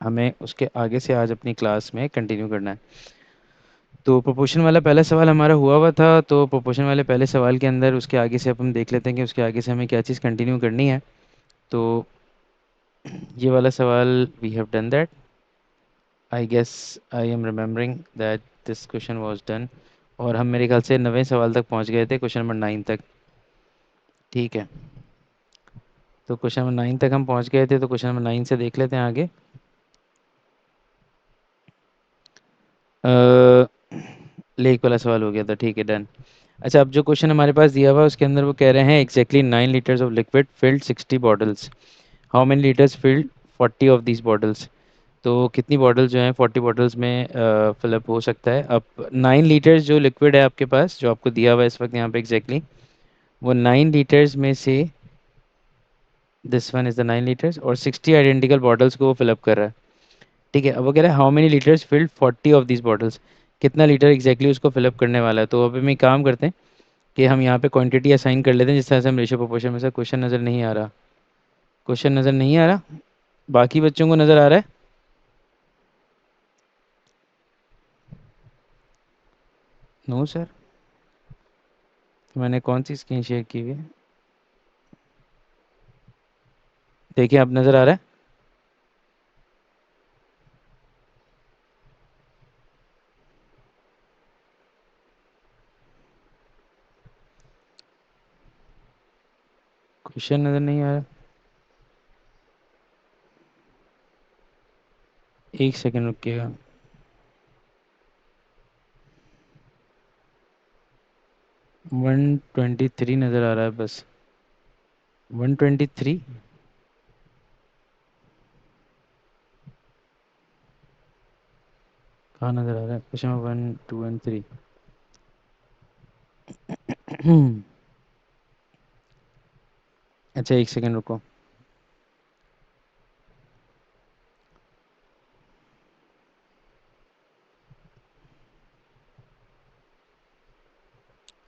हमें उसके आगे से आज अपनी क्लास में कंटिन्यू करना है। तो प्रोपोर्शन वाला पहला सवाल हमारा हुआ था। तो प्रोपोर्शन वाले पहले सवाल के अंदर उसके आगे से अपन देख लेते हैं कि उसके आगे से हमें क्या चीज़ कंटिन्यू करनी है। तो ये वाला सवाल we have done that. I guess I am remembering that this question was done. और हम मेरे ख्याल से 9वें सवाल तक पहुंच गए थे, क्वेश्चन नंबर 9 तक। ठीक है, तो क्वेश्चन नंबर 9 तक हम पहुंच गए थे। तो क्वेश्चन नंबर 9 से देख लेते हैं आगे। लेक वाला सवाल हो गया था, ठीक है, डन। अच्छा, अब जो क्वेश्चन हमारे पास दिया हुआ है उसके अंदर वो कह रहे हैं exactly 9 litres of liquid field 60 bottles. How many litres field 40 of these bottles. तो कितनी बॉटल्स जो हैं 40 बॉटल्स में फिलअप हो सकता है। अब 9 लीटर्स जो लिक्विड है आपके पास, जो आपको दिया हुआ है इस वक्त यहाँ पे एग्जैक्टली, वो 9 लीटर्स में से this one is the 9 litres और 60 आइडेंटिकल बॉटल्स को वो फिलअप कर रहा है। ठीक है, अब वो कह रहा है how many litres field 40 of these bottles. कितना लीटर एग्जैक्टली उसको फिलअप करने वाला है। तो अभी हम एक काम करते हैं कि हम यहाँ पे क्वांटिटी असाइन कर लेते हैं जिस तरह से हम रेशियो प्रोपोर्शन में से। क्वेश्चन नज़र नहीं आ रहा, क्वेश्चन नज़र नहीं आ रहा, बाकी बच्चों को नज़र आ रहा है? नो सर, मैंने कौन सी स्क्रीन शेयर की हुई है? देखिए, अब नज़र आ रहा है? क्वेश्चन नज़र नहीं आ रहा? एक सेकंड रुकिएगा। 123 नज़र आ रहा है बस। 123 कहाँ नज़र आ रहा है? Question 1 2 and 3। अच्छा, एक सेकंड रुको।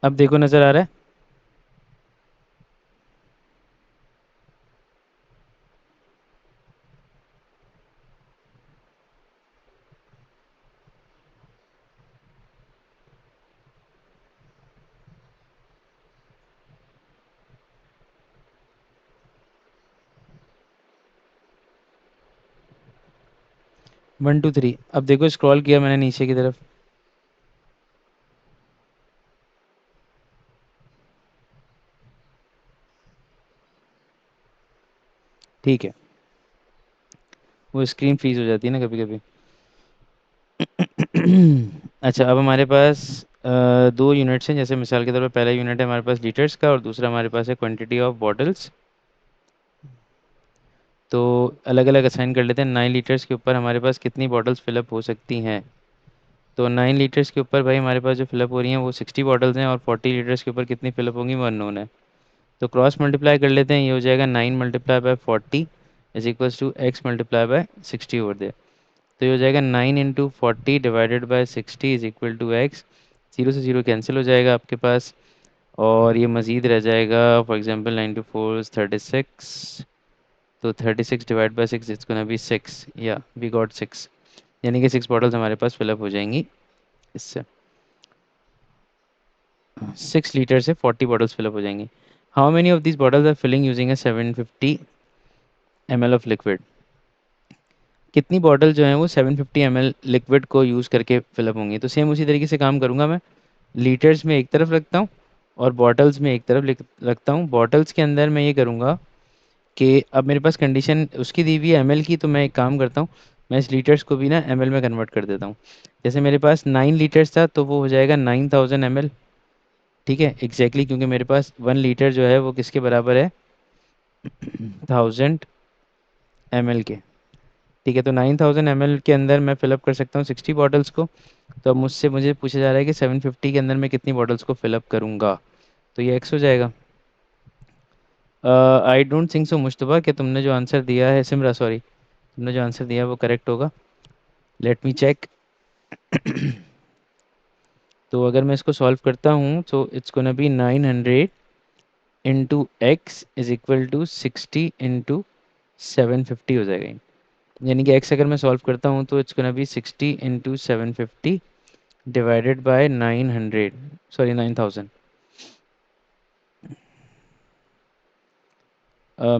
अब देखो, नज़र आ रहा है? 1 2 3। अब देखो, स्क्रॉल किया मैंने नीचे की तरफ। ठीक है, वो स्क्रीन फ्रीज हो जाती है ना कभी कभी। अच्छा, अब हमारे पास दो यूनिट्स हैं। जैसे मिसाल के तौर पर पहला यूनिट है हमारे पास लीटर्स का और दूसरा हमारे पास है क्वांटिटी ऑफ बॉटल्स। तो अलग अलग असाइन कर लेते हैं। 9 लीटर्स के ऊपर हमारे पास कितनी बॉटल्स फिलअप हो सकती हैं। तो 9 लीटर्स के ऊपर भाई हमारे पास जो फिलअप हो रही हैं वो 60 बॉटल्स हैं और 40 लीटर्स के ऊपर कितनी फिलअप होंगी वो अननोन है। तो क्रॉस मल्टीप्लाई कर लेते हैं, ये हो जाएगा 9 × 40 is equals to x × 60 over there. तो ये हो जाएगा 9 × 40 divided by 60 is equal to x. Zero से जीरो कैंसिल हो जाएगा आपके पास और ये मज़ीद रह जाएगा। For example 9 × 4 = 36। तो 36 divide by 6 it's gonna be 6, या वी गॉट 6। यानी कि 6 बॉटल्स हमारे पास फिलअप हो जाएंगी इससे। 6 लीटर से 40 बॉटल्स फिलअप हो जाएंगी। How many of this bottles are filling using a 750 ml of liquid. कितनी बॉटल जो है वो 750 ml लिक्विड को यूज़ करके फिलअप होंगी। तो सेम उसी तरीके से काम करूँगा मैं। लीटर्स में एक तरफ रखता हूँ और बॉटल्स में एक तरफ रखता हूँ। बॉटल्स के अंदर मैं ये करूँगा कि अब मेरे पास कंडीशन उसकी दी हुई है एमएल की, तो मैं एक काम करता हूँ, मैं इस लीटर्स को भी ना एमएल में कन्वर्ट कर देता हूँ। जैसे मेरे पास 9 लीटर्स था तो वो हो जाएगा 9000 ml। ठीक है, एग्जैक्टली क्योंकि मेरे पास 1 लीटर जो है वो किसके बराबर है, 1000 ml के। ठीक है, तो 9000 ml के अंदर मैं फिलअप कर सकता हूँ 60 बॉटल्स को। तो अब मुझसे मुझे पूछा जा रहा है कि 750 के अंदर मैं कितनी बॉटल्स को फिलअप करूँगा। तो ये एक्स हो जाएगा। I don't think so Mushtaba कि तुमने जो आंसर दिया है, सिमरा सॉरी, तुमने जो आंसर दिया है वो करेक्ट होगा। Let me check. तो अगर मैं इसको सॉल्व करता हूँ तो it's gonna be 900 into x is equal to 60 into 750 हो जाएगा। यानी कि एक्स अगर मैं सॉल्व करता हूँ तो it's gonna B 60 into 750 divided by 900, sorry 9000।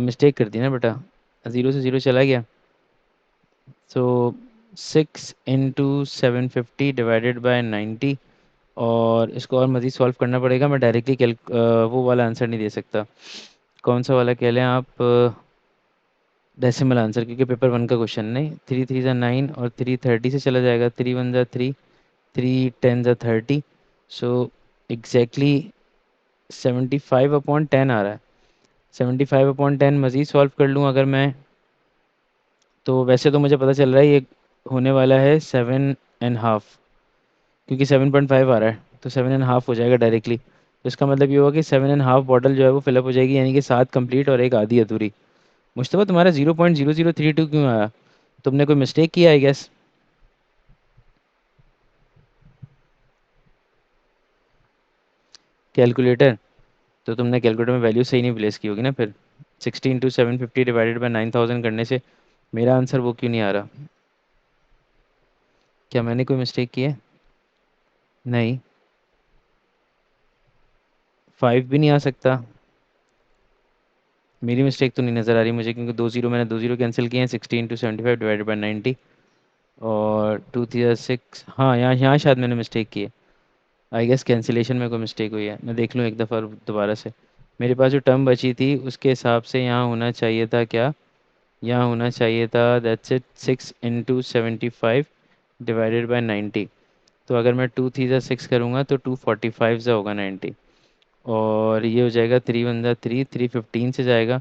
Mistake कर दी ना बेटा, ज़ीरो से ज़ीरो चला गया। सो 6 इंटू 750 डिवाइडेड बाय 90। और इसको और मज़ीद सॉल्व करना पड़ेगा, मैं डायरेक्टली वो वाला आंसर नहीं दे सकता। कौन सा वाला कह लें आप, डेसिमल आंसर, क्योंकि पेपर वन का क्वेश्चन नहीं। 3 3 ज़ा 9 और 3 30 से चला जाएगा, 3 1 ज़ा 3, 3 10 ज़ा 30। सो एग्जैक्टली 75/10 आ रहा है। 75/10 मज़ीद सॉल्व कर लूँ अगर मैं, तो वैसे तो मुझे पता चल रहा है ये होने वाला है 7.5, क्योंकि 7.5 आ रहा है, तो 7.5 हो जाएगा डायरेक्टली। तो इसका मतलब ये होगा कि 7.5 बॉटल जो है वो फिलअप हो जाएगी, यानी कि 7 कंप्लीट और एक आधी अधूरी। मुश्तबा तुम्हारा 0.0032 क्यों आया? तुमने कोई मिस्टेक किया है गैस? कैलकुलेटर? तो तुमने कैलकुलेटर में वैल्यू सही नहीं प्लेस की होगी ना फिर। 60 इंटू 750 डिवाइडेड बाई 9000 करने से मेरा आंसर वो क्यों नहीं आ रहा? क्या मैंने कोई मिस्टेक की है? नहीं, 5 भी नहीं आ सकता। मेरी मिस्टेक तो नहीं नज़र आ रही मुझे, क्योंकि दो जीरो मैंने दो जीरो कैंसिल किए हैं। 60 इंटू 75 डिवाइडेड बाई 90 और 2 3 6। हाँ, यहाँ यहाँ शायद मैंने मिस्टेक की है। आई गेस कैंसिलेशन में कोई मिस्टेक हुई है, मैं देख लूँ एक दफ़ा दोबारा से। मेरे पास जो टर्म बची थी उसके हिसाब से यहाँ होना चाहिए था क्या, यहाँ होना चाहिए था that's it 6 into 75 divided by 90। तो अगर मैं 2 3 ज़ा 6 करूँगा तो 245 ज़ा होगा 90। और ये हो जाएगा 3 1 ज़ा 3, 3 15 से जाएगा।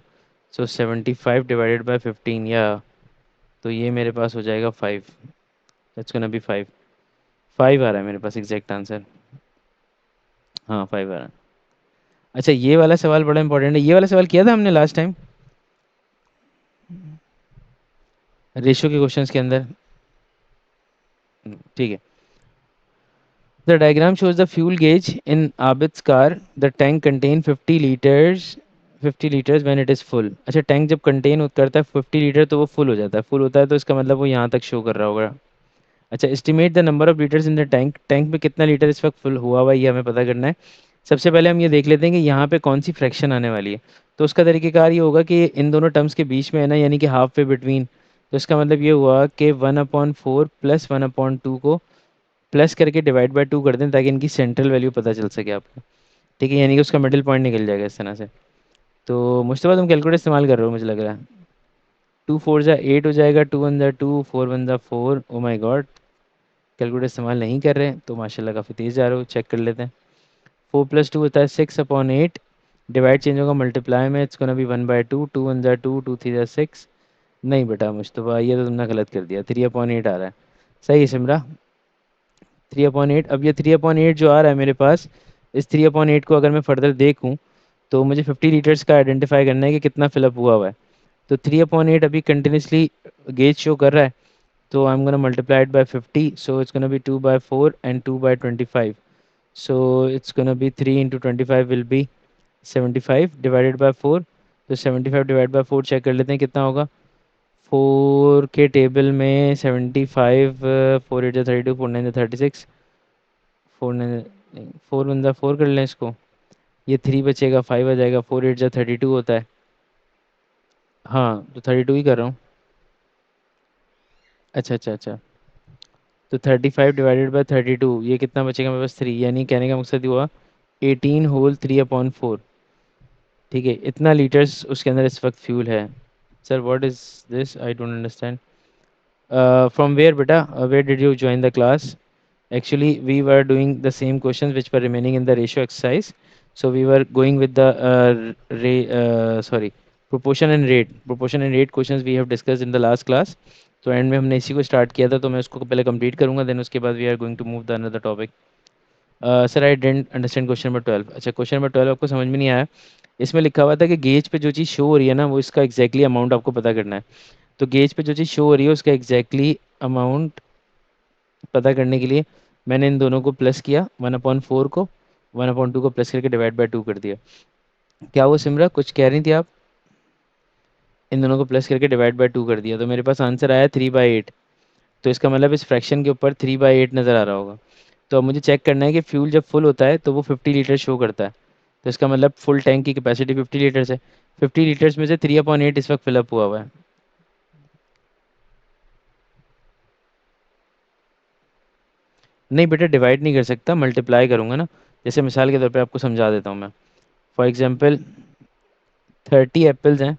सो 75 डिवाइडेड बाई 15 या, तो ये मेरे पास हो जाएगा 5। That's gonna be 5। 5 आ रहा है मेरे पास एग्जैक्ट आंसर। हाँ, 5 आ रहा है। अच्छा, ये वाला सवाल बड़ा इंपॉर्टेंट है, ये वाला सवाल किया था हमने लास्ट टाइम रेशियो के क्वेश्चंस के अंदर। ठीक है। The diagram shows the fuel gauge in Abid's car. The tank contain 50 liters, 50 liters when it is full. अच्छा, टैंक जब कंटेन करता है 50 लीटर तो वो फुल हो जाता है, फुल होता है तो इसका मतलब वो यहाँ तक शो कर रहा होगा। अच्छा, estimate the number of litres in the tank, tank में कितना लीटर इस वक्त फुल हुआ हुआ है ये हमें पता करना है। सबसे पहले हम ये देख लेते हैं कि यहाँ पे कौन सी फ्रैक्शन आने वाली है। तो उसका तरीकेकार ये होगा कि इन दोनों टर्म्स के बीच में है ना, यानी कि हाफ पे बिटवीन। तो इसका मतलब ये हुआ कि 1/4 प्लस 1/2 को प्लस करके डिवाइड बाय 2 कर दें, ताकि इनकी सेंट्रल वैल्यू पता चल सके आपको। ठीक है, यानी कि उसका मिडिल पॉइंट निकल जाएगा इस तरह से। तो मुश्तबा तुम कैलकुलेटर इस्तेमाल कर रहे हो मुझे लग रहा है। 2 4 ज़ा 8 हो जाएगा, 2 1 ज़ा 2, 4 1 ज़ा 4। ओ माई गॉड, कैलकुलेटर इस्तेमाल नहीं कर रहे हैं तो माशाल्लाह काफ़ी तेज़ जा रहे हो। चेक कर लेते हैं। 4 + 2 होता है 6/8। डिवाइड चेंज होगा मल्टीप्लाई में, इट्स गोना बी 1/2। 2 1 ज़ा 2, 2 3 ज़ा 6। नहीं बेटा मुश्तबा, ये तो तुमने गलत कर दिया, 3/8 आ रहा है। सही है सिमरा, 3/8। अब ये 3/8 जो आ रहा है मेरे पास, इस 3/8 को अगर मैं फर्दर देखूँ तो मुझे 50 लीटर्स का आइडेंटिफाई करना है कि कितना फिलअप हुआ हुआ है। तो 3/8 अभी कंटिन्यूसली गेज शो कर रहा है, तो आई am gonna multiply it by 50। So it's gonna B 2/4 and 2/25। So it's gonna B 3 × 25 will be 75 divided by 4। तो 75 डिवाइड बाय 4 चेक कर लेते हैं कितना होगा। 4 के टेबल में 75, 4 8 ज़ा 32, 4 9 ज़ा 36, 4 1 ज़ा 4 कर लें इसको। ये 3 बचेगा, 5 आ जाएगा, 4 8 ज़ा 32 होता है। हाँ, तो 32 ही कर रहा हूँ। अच्छा अच्छा अच्छा। तो 35 डिवाइडेड बाय 32, ये कितना बचेगा मेरे पास? 3, यानी कहने का मकसद ये हुआ 18 होल 3/4। ठीक है, इतना लीटर्स उसके अंदर इस वक्त फ्यूल है। Sir what is this, I don't understand. From where बेटा, where did you join the class? Actually, we were doing the same questions which were remaining in the ratio exercise. So we were going with the proportion and rate questions we have discussed in the last class. तो and में हमने इसी को start किया था, तो मैं उसको पहले कंप्लीट करूंगा, देन उसके बाद we are going to move the another topic. Sir I didn't understand question number 12। अच्छा, क्वेश्चन नंबर 12 आपको समझ में नहीं आया। इसमें लिखा हुआ था कि गेज पे जो चीज़ शो हो रही है ना, वो इसका एग्जैक्टली अमाउंट आपको पता करना है। तो गेज पे जो चीज़ शो हो रही है उसका एग्जैक्टली अमाउंट पता करने के लिए मैंने इन दोनों को प्लस किया, 1/4 को 1/2 को प्लस करके डिवाइड बाय 2 कर दिया। क्या वो सिमरा कुछ कह रही थी आप? इन दोनों को प्लस करके डिवाइड बाय 2 कर दिया, तो मेरे पास आंसर आया 3/8। तो इसका मतलब इस फ्रैक्शन के ऊपर 3/8 नज़र आ रहा होगा। तो अब मुझे चेक करना है कि फ्यूल जब फुल होता है तो वो 50 लीटर शो करता है। तो इसका मतलब फुल टैंक की कैपेसिटी 50 लीटर्स है। 50 लीटर्स में से 3/8 इस वक्त फिलअप हुआ हुआ है। नहीं बेटा, डिवाइड नहीं कर सकता, मल्टीप्लाई करूंगा ना। जैसे मिसाल के तौर पे आपको समझा देता हूँ मैं। फॉर एग्जांपल 30 एप्पल्स हैं,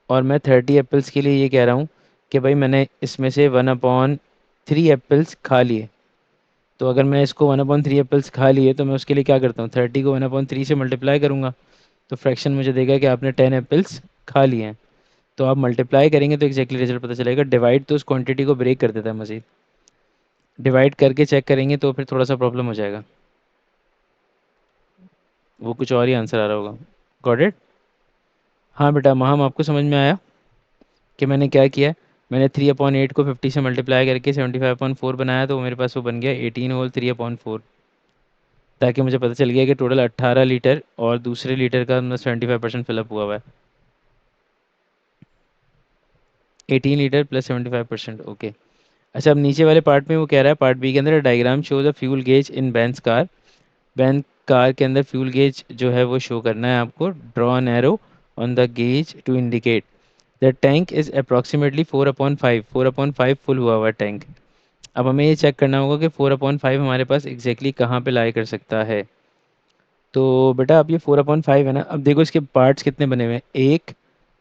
और मैं 30 एप्पल्स के लिए ये कह रहा हूँ कि भाई मैंने इसमें से 1/3 एप्पल्स खा लिए। तो अगर मैं इसको 1/3 एप्पल्स खा लिए तो मैं उसके लिए क्या करता हूँ, 30 को 1/3 से मल्टीप्लाई करूंगा। तो फ्रैक्शन मुझे देगा कि आपने 10 एप्पल्स खा लिए हैं। तो आप मल्टीप्लाई करेंगे तो एग्जैक्टली रिजल्ट पता चलेगा। डिवाइड तो उस क्वांटिटी को ब्रेक कर देता है मजीद। डिवाइड करके चेक करेंगे तो फिर थोड़ा सा प्रॉब्लम हो जाएगा। वो कुछ और ही आंसर आ रहा होगा। Got it? हाँ बेटा, हम आपको समझ में आया कि मैंने क्या किया है। मैंने 3/8 को 50 से मल्टीप्लाई करके 75/4 बनाया, तो वो मेरे पास वो बन गया 18 होल 3/4। ताकि मुझे पता चल गया कि टोटल 18 लीटर और दूसरे लीटर का मतलब 75% फिलअप हुआ हुआ है। 18 लीटर प्लस 75%, ओके। अच्छा, अब नीचे वाले पार्ट में वो कह रहा है, पार्ट बी के अंदर diagram show the fuel gauge in Ben's car. Ben car के अंदर फ्यूल गेज जो है वो शो करना है आपको। Draw an arrow on the gauge to indicate the tank is approximately 4/5। 4/5 full हुआ हुआ टैंक। अब हमें ये चेक करना होगा कि 4/5 हमारे पास एग्जैक्टली कहाँ पे लाई कर सकता है। तो बेटा अब ये 4/5 है ना, अब देखो इसके पार्ट्स कितने बने हुए हैं। 1,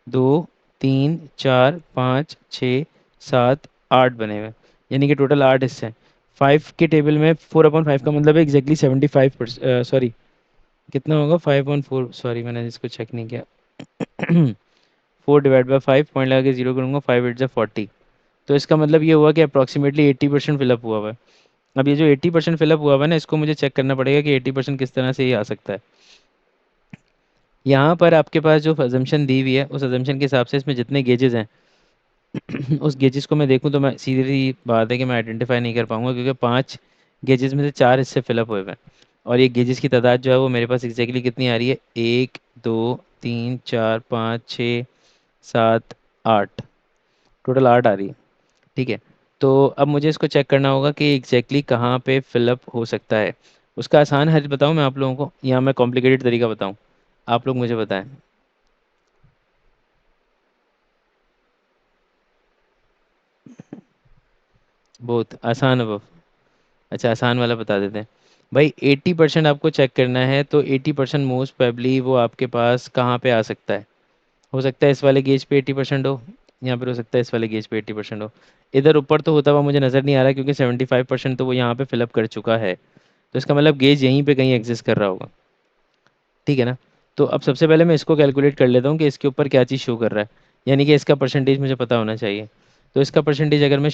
2, 3, 4, 5, 6, 7, 8 बने हुए हैं। यानी कि टोटल 8 हिस्से हैं। 5 के टेबल में 4/5 का मतलब है एग्जैक्टली 75%, सॉरी कितना होगा 5/4, सॉरी मैंने इसको चेक नहीं किया। 4/5 पॉइंट लगा के जीरो करूँगा, 5 8 ज़ा 40। तो इसका मतलब ये हुआ कि अप्रॉक्सीमेटली 80% फिलअप हुआ हुआ है। अब ये जो 80% फिलअप हुआ हुआ है ना, इसको मुझे चेक करना पड़ेगा कि 80% किस तरह से ये आ सकता है। यहाँ पर आपके पास जो अजम्पशन दी हुई है उस अजम्पशन के हिसाब से इसमें जितने गेजेस हैं उस गेजेस को मैं देखूँ तो मैं सीधी बात है कि मैं आइडेंटिफाई नहीं कर पाऊंगा, क्योंकि 5 गेजेस में से 4 हिस्से फिलअप हुए हुए हैं। और ये गेजेस की तादाद जो है वो मेरे पास एग्जैक्टली कितनी आ रही है, 1, 2, 3, 4, 5, 6, 7, 8। टोटल 8 आ रही है। ठीक है। तो अब मुझे इसको चेक करना होगा कि एग्जैक्टली कहाँ पे फिलअप हो सकता है। उसका आसान हल बताऊँ मैं आप लोगों को, या मैं कॉम्प्लिकेटेड तरीका बताऊँ? आप लोग मुझे बताएं। बहुत आसान है वो। अच्छा, आसान वाला बता देते हैं। भाई 80% आपको चेक करना है, तो 80% मोस्ट प्रोबेबली वो आपके पास कहाँ पे आ सकता है। हो सकता है इस वाले गेज पे 80% हो, यहाँ पर हो सकता है इस वाले गेज पे 80% हो। इधर ऊपर तो होता हुआ मुझे नज़र नहीं आ रहा, क्योंकि 75% तो वो यहाँ पे फिलअप कर चुका है। तो इसका मतलब गेज यहीं पे कहीं एग्जिस्ट कर रहा होगा। ठीक है ना। तो अब सबसे पहले मैं इसको कैलकुलेट कर लेता हूँ कि इसके ऊपर क्या चीज़ शो कर रहा है। यानी कि इसका परसेंटेज मुझे पता होना चाहिए। तो इसका परसेंटेज अगर मैं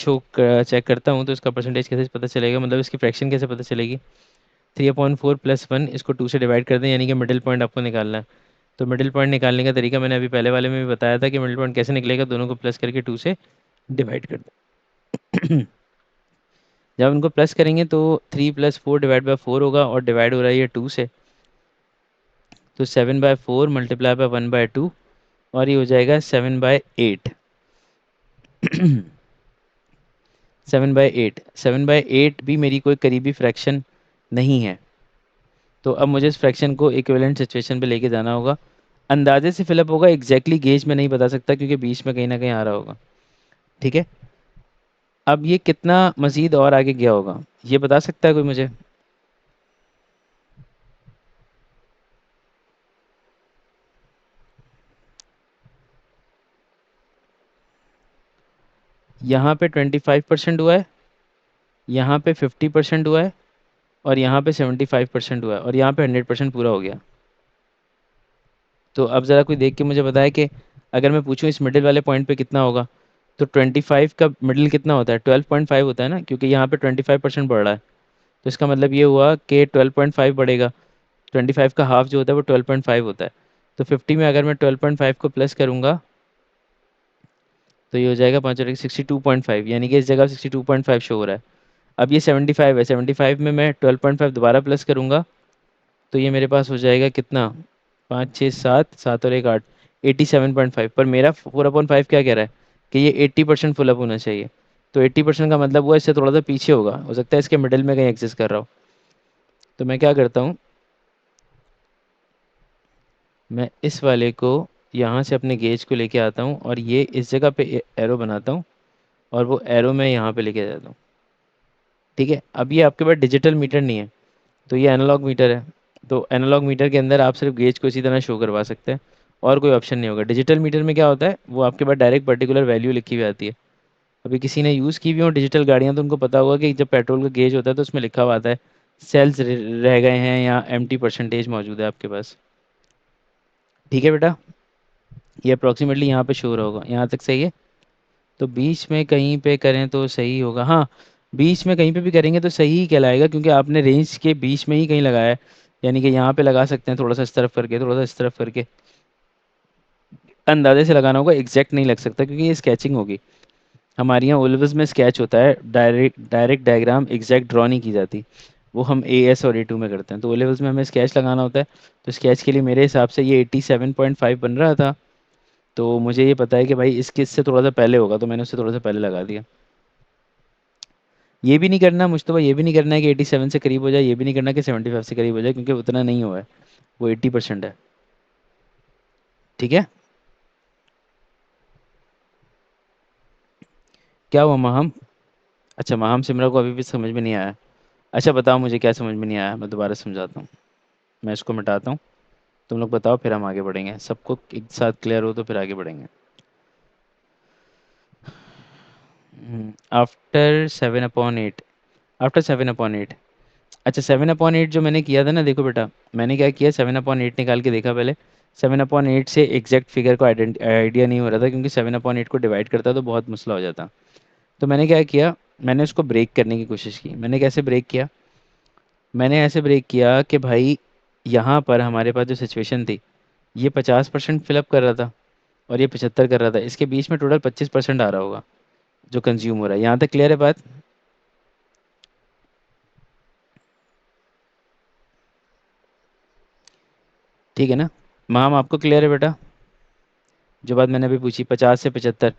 चेक करता हूँ तो इसका परसेंटेज कैसे पता चलेगा, मतलब इसकी फ्रैक्शन कैसे पता चलेगी। 3/4 + 1 इसको 2 से डिवाइड कर दें, यानी कि मिडिल पॉइंट आपको निकालना है। तो मिडिल पॉइंट निकालने का तरीका मैंने अभी पहले वाले में भी बताया था कि मिडिल पॉइंट कैसे निकलेगा, दोनों को प्लस करके 2 से डिवाइड कर दें। जब उनको प्लस करेंगे तो 3 + 4 / 4 होगा, और डिवाइड हो रहा है ये 2 से। तो 7/4 मल्टीप्लाई बाय 1/2, और ये हो जाएगा 7/8। 7/8 भी मेरी कोई करीबी फ्रैक्शन नहीं है। तो अब मुझे इस फ्रैक्शन को इक्विवेलेंट सिचुएशन पे लेके जाना होगा। अंदाजे से फिलअप होगा, एग्जैक्टली गेज में नहीं बता सकता, क्योंकि बीच में कहीं ना कहीं आ रहा होगा। ठीक है। अब ये कितना मजीद और आगे गया होगा, ये बता सकता है कोई मुझे? यहाँ पे 25% हुआ है, यहाँ पे 50% हुआ है, और यहाँ पे 75% हुआ है, और यहाँ पे 100% पूरा हो गया। तो अब ज़रा कोई देख के मुझे बताए कि अगर मैं पूछूं इस मिडिल वाले पॉइंट पे कितना होगा। तो 25 का मिडिल कितना होता है, 12.5 होता है ना, क्योंकि यहाँ पे 25% बढ़ रहा है। तो इसका मतलब ये हुआ कि 12.5 बढ़ेगा। 25 का हाफ जो होता है वो 12.5 होता है। तो 50 में अगर मैं 12.5 को प्लस करूँगा तो ये हो जाएगा 62.5, यानी कि इस जगह 62.5 शो हो रहा है। अब ये 75 है, 75 में मैं 12.5 दोबारा प्लस करूँगा तो ये मेरे पास हो जाएगा कितना, 5 6 7, 7 और 1 8। 87.5, पर मेरा 4/5 क्या कह रहा है कि ये 80% फुल अप होना चाहिए। तो 80% का मतलब हुआ इससे थोड़ा सा पीछे होगा, हो सकता है इसके मिडिल में कहीं एग्जिस्ट कर रहा हो। तो मैं क्या करता हूँ, मैं इस वाले को यहाँ से अपने गेज को लेके आता हूँ और ये इस जगह पे एरो बनाता हूँ, और वो एरो मैं यहाँ पे लेके जाता हूँ। ठीक है, अब ये आपके पास डिजिटल मीटर नहीं है, तो ये एनालॉग मीटर है। तो एनालॉग मीटर के अंदर आप सिर्फ गेज को इसी तरह शो करवा सकते हैं, और कोई ऑप्शन नहीं होगा। डिजिटल मीटर में क्या होता है, वो आपके पास डायरेक्ट पर्टिकुलर वैल्यू लिखी हुई आती है। अभी किसी ने यूज़ की हुई हो डिजिटल गाड़ियाँ तो उनको पता होगा कि जब पेट्रोल का गेज होता है तो उसमें लिखा हुआ आता है सेल्स रह गए हैं या एम्प्टी परसेंटेज मौजूद है आपके पास। ठीक है बेटा, ये अप्रॉक्सीमेटली यहाँ पे शो हो रहा होगा, यहाँ तक सही है। तो बीच में कहीं पे करें तो सही होगा, हाँ। बीच में कहीं पे भी करेंगे तो सही ही कहलाएगा, क्योंकि आपने रेंज के बीच में ही कहीं लगाया है। यानी कि यहाँ पे लगा सकते हैं, थोड़ा सा इस तरफ करके, थोड़ा सा इस तरफ करके, अंदाजे से लगाना होगा, एग्जैक्ट नहीं लग सकता क्योंकि ये स्केचिंग होगी। हमारे यहाँ ओलिवस में स्केच होता है, direct direct diagram exact draw नहीं की जाती। वो हम AS और A2 में करते हैं, तो ओलिवस में हमें स्केच लगाना होता है। तो स्केच के लिए मेरे हिसाब से ये 87.5 बन रहा था। तो मुझे ये पता है कि भाई इसके इससे थोड़ा सा पहले होगा, तो मैंने उससे थोड़ा सा पहले लगा दिया। ये भी नहीं करना मुझतबा, ये भी नहीं करना है कि 87 से करीब हो जाए, ये भी नहीं करना कि 75 से करीब हो जाए, क्योंकि उतना नहीं हुआ है, वो 80% है। ठीक है, क्या हुआ माहम? अच्छा, माहम सिमरा को अभी भी समझ में नहीं आया। अच्छा बताओ मुझे क्या समझ में नहीं आया, मैं दोबारा समझाता हूँ। मैं इसको मिटाता हूँ, तुम लोग बताओ, फिर हम आगे बढ़ेंगे, सबको एक साथ क्लियर हो तो फिर आगे बढ़ेंगे। After 7/8, after 7/8। अच्छा, 7/8 जो मैंने किया था ना, देखो बेटा, मैंने क्या किया, 7/8 निकाल के देखा पहले। 7/8 से एग्जैक्ट फिगर को आइडिया नहीं हो रहा था, क्योंकि 7/8 को डिवाइड करता तो बहुत मसला हो जाता। तो मैंने क्या किया, मैंने उसको ब्रेक करने की कोशिश की। मैंने कैसे ब्रेक किया, मैंने ऐसे ब्रेक किया कि भाई यहाँ पर हमारे पास जो सिचुएशन थी, ये 50% फिलअप कर रहा था और ये 75 कर रहा था, इसके बीच में टोटल 25% आ रहा होगा जो कंज्यूम हो रहा है। यहाँ तक क्लियर है बात? ठीक है ना? माम आपको क्लियर है बेटा, जो बात मैंने अभी पूछी, 50 से 75?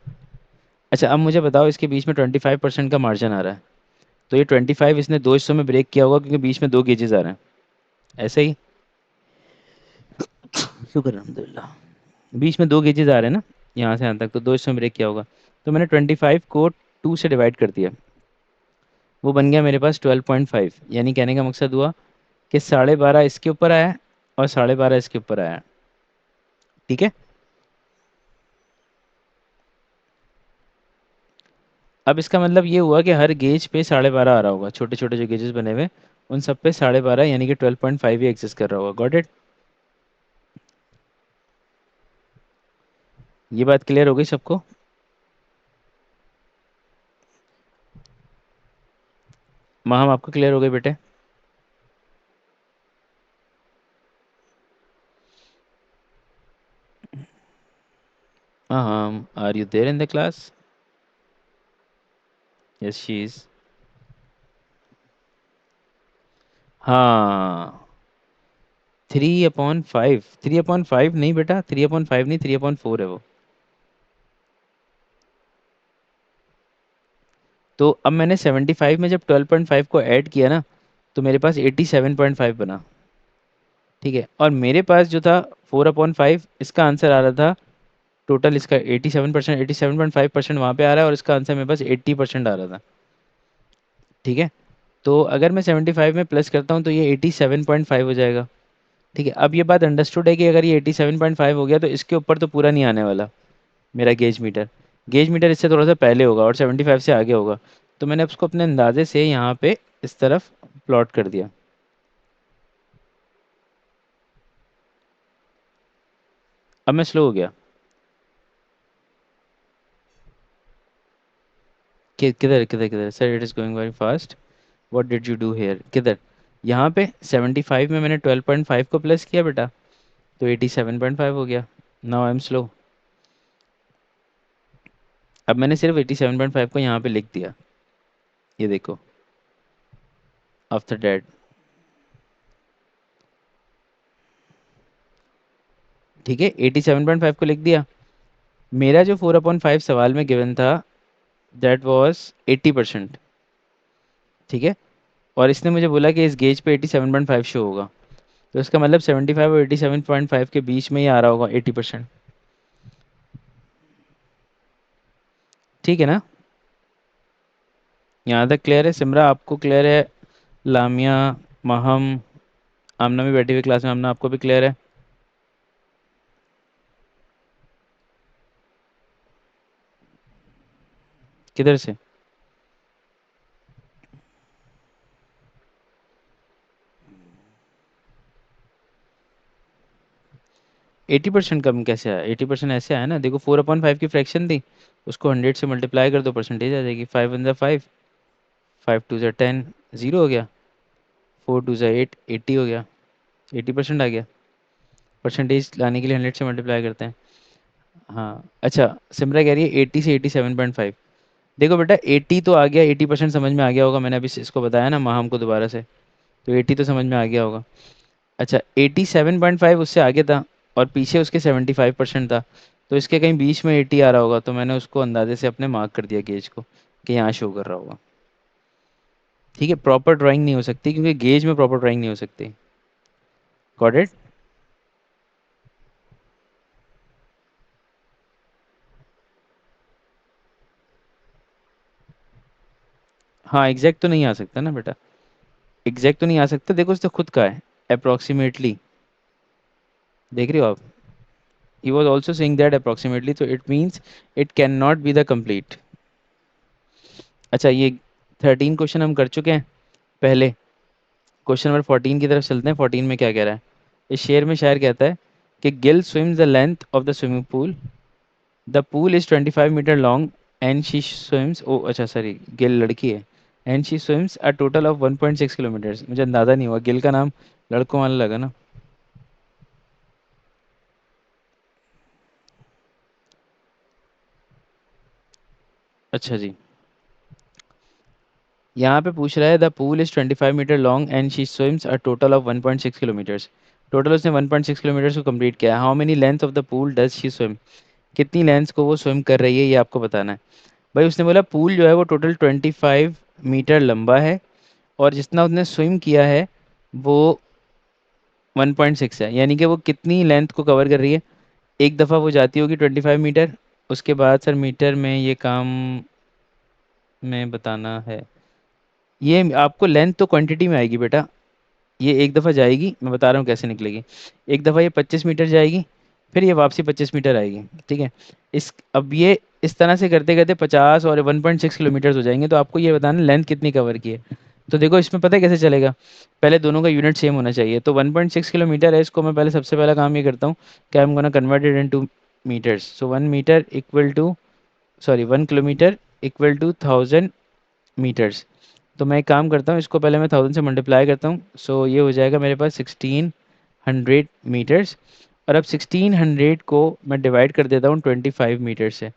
अच्छा, अब मुझे बताओ, इसके बीच में 25% का मार्जिन आ रहा है, तो ये 25 इसने दो हिस्सों में ब्रेक किया होगा, क्योंकि बीच में दो गेजेस आ रहे हैं, ऐसे ही। शुक्र अल्हम्दुलिल्लाह, बीच में दो गेजेस आ रहे हैं ना, यहाँ से यहाँ तक, तो दो हिस्सों में ब्रेक किया होगा। तो मैंने 25 को 2 से डिवाइड कर दिया, वो बन गया मेरे पास 12.5। यानी कहने का मकसद हुआ कि 12.5 इसके ऊपर आया है और 12.5 इसके ऊपर आया है। ठीक है, अब इसका मतलब ये हुआ कि हर गेज पे 12.5 आ रहा होगा, छोटे छोटे जो गेजेस बने हुए उन सब पे 12.5, यानी कि 12.5 ही एक्सेस कर रहा होगा। Got it? ये बात क्लियर हो गई सबको? माँ, हम आपको क्लियर हो गए बेटे? हाँ हाँ, are you there in the class? Yes she is. हाँ, 3/5, 3/5 नहीं बेटा, 3/5 नहीं, 3/4 है वो। तो अब मैंने 75 में जब 12.5 को ऐड किया ना, तो मेरे पास 87.5 बना। ठीक है, और मेरे पास जो था 4/5, इसका आंसर आ रहा था टोटल, इसका 87%, 87.5% वहाँ पे आ रहा है, और इसका आंसर मेरे पास 80% आ रहा था। ठीक है, तो अगर मैं 75 में प्लस करता हूँ तो ये 87.5 हो जाएगा। ठीक है, अब ये बात अंडरस्टूड है कि अगर ये 87.5 हो गया तो इसके ऊपर तो पूरा नहीं आने वाला मेरा गेज मीटर। गेज मीटर इससे थोड़ा सा पहले होगा और 75 से आगे होगा। तो मैंने उसको अपने अंदाजे से यहाँ पे इस तरफ प्लॉट कर दिया। अब मैं स्लो हो गया कि किधर किधर किधर, sir it is going very fast, what did you do here, किधर? यहाँ पे 75 में मैंने 12.5 को प्लस किया बेटा, तो 87.5 हो गया। Now I am slow. अब मैंने सिर्फ 87.5 को यहाँ पे लिख दिया, ये देखो, आफ्टर डैट। ठीक है, 87.5 को लिख दिया। मेरा जो 4/5 सवाल में गिवन था दैट वाज 80%। ठीक है, और इसने मुझे बोला कि इस गेज पे 87.5 शो होगा, तो इसका मतलब 75 और 87.5 के बीच में ही आ रहा होगा 80%। ठीक है ना? यहाँ तक क्लियर है? सिमरा आपको क्लियर है? लामिया, महम, आमना भी बैठी हुई क्लास में, आमना आपको भी क्लियर है? किधर से? 80% कम कैसे आया? 80% ऐसे आया ना, देखो 4/5 की फ्रैक्शन थी, उसको 100 से मल्टीप्लाई कर दो, परसेंटेज आ जाएगी। 5 1 5, 5 2 10, 0 हो गया। 4 2 8, 80 हो गया। 80% आ गया। परसेंटेज लाने के लिए 100 से मल्टीप्लाई करते हैं। हाँ अच्छा, सिमरा कह रही है 80 से 87.5। देखो बेटा 80 तो आ गया, 80% समझ में आ गया होगा, मैंने अभी इसको बताया ना माहम को दोबारा से, तो 80 तो समझ में आ गया होगा। अच्छा, 87.5 उससे आगे था और पीछे उसके 75% था, तो इसके कहीं बीच में 80 आ रहा होगा, तो मैंने उसको अंदाजे से अपने मार्क कर दिया गेज को कि यहाँ शो कर रहा होगा। ठीक है, प्रॉपर ड्राइंग नहीं हो सकती क्योंकि गेज में प्रॉपर ड्राइंग नहीं हो सकती। Got it? हाँ, एग्जैक्ट तो नहीं आ सकता ना बेटा, एग्जैक्ट तो नहीं आ सकता, देखो उसने खुद का है अप्रोक्सीमेटली, देख रहे हो आप? He was also saying that approximately, तो it means it can not be the complete. अच्छा, ये 13 क्वेश्चन हम कर चुके हैं पहले। क्वेश्चन नंबर 14 की तरफ चलते हैं। 14 में क्या कह रहा है? इस शेर में शायर कहता है कि Gill swims the length of the swimming pool, the pool is 25 metre long and she swims, oh अच्छा सॉरी, गिल लड़की है, and she swims a total of 1.6 kilometres. मुझे अंदाज़ा नहीं हुआ, गिल का नाम लड़कों वाला लगा ना। अच्छा जी, यहाँ पे पूछ रहा है the pool is 25 metre long and she swims a total of 1.6 kilometres. टोटल उसने 1.6 किलोमीटर्स को कंप्लीट किया। How many length of the pool does she swim? कितनी लेंथ को वो स्विम कर रही है, ये आपको बताना है। भाई उसने बोला पूल जो है वो टोटल 25 मीटर लंबा है और जितना उसने स्विम किया है वो 1.6 है, यानी कि वो कितनी लेंथ को कवर कर रही है। एक दफ़ा वो जाती होगी 25 मीटर, उसके बाद सर मीटर में ये काम में बताना है। ये आपको लेंथ तो क्वांटिटी में आएगी बेटा, ये एक दफ़ा जाएगी, मैं बता रहा हूँ कैसे निकलेगी। एक दफ़ा ये 25 मीटर जाएगी, फिर ये वापसी 25 मीटर आएगी। ठीक है, इस अब ये इस तरह से करते करते 50 और 1.6 किलोमीटर हो जाएंगे, तो आपको ये बताना लेंथ कितनी कवर की है। तो देखो इसमें पता है कैसे चलेगा, पहले दोनों का यूनिट सेम होना चाहिए। तो 1.6 किलोमीटर है, इसको मैं पहले सबसे पहला काम ये करता हूँ कि I am gonna convert it into metres. So 1 metre equal to, sorry 1 kilometre equal to 1000 metres. तो मैं एक काम करता हूँ, इसको पहले मैं 1000 से मल्टीप्लाई करता हूँ, सो ये हो जाएगा मेरे पास 1600 मीटर्स। और अब 1600 को मैं डिवाइड कर देता हूँ 25 मीटर से,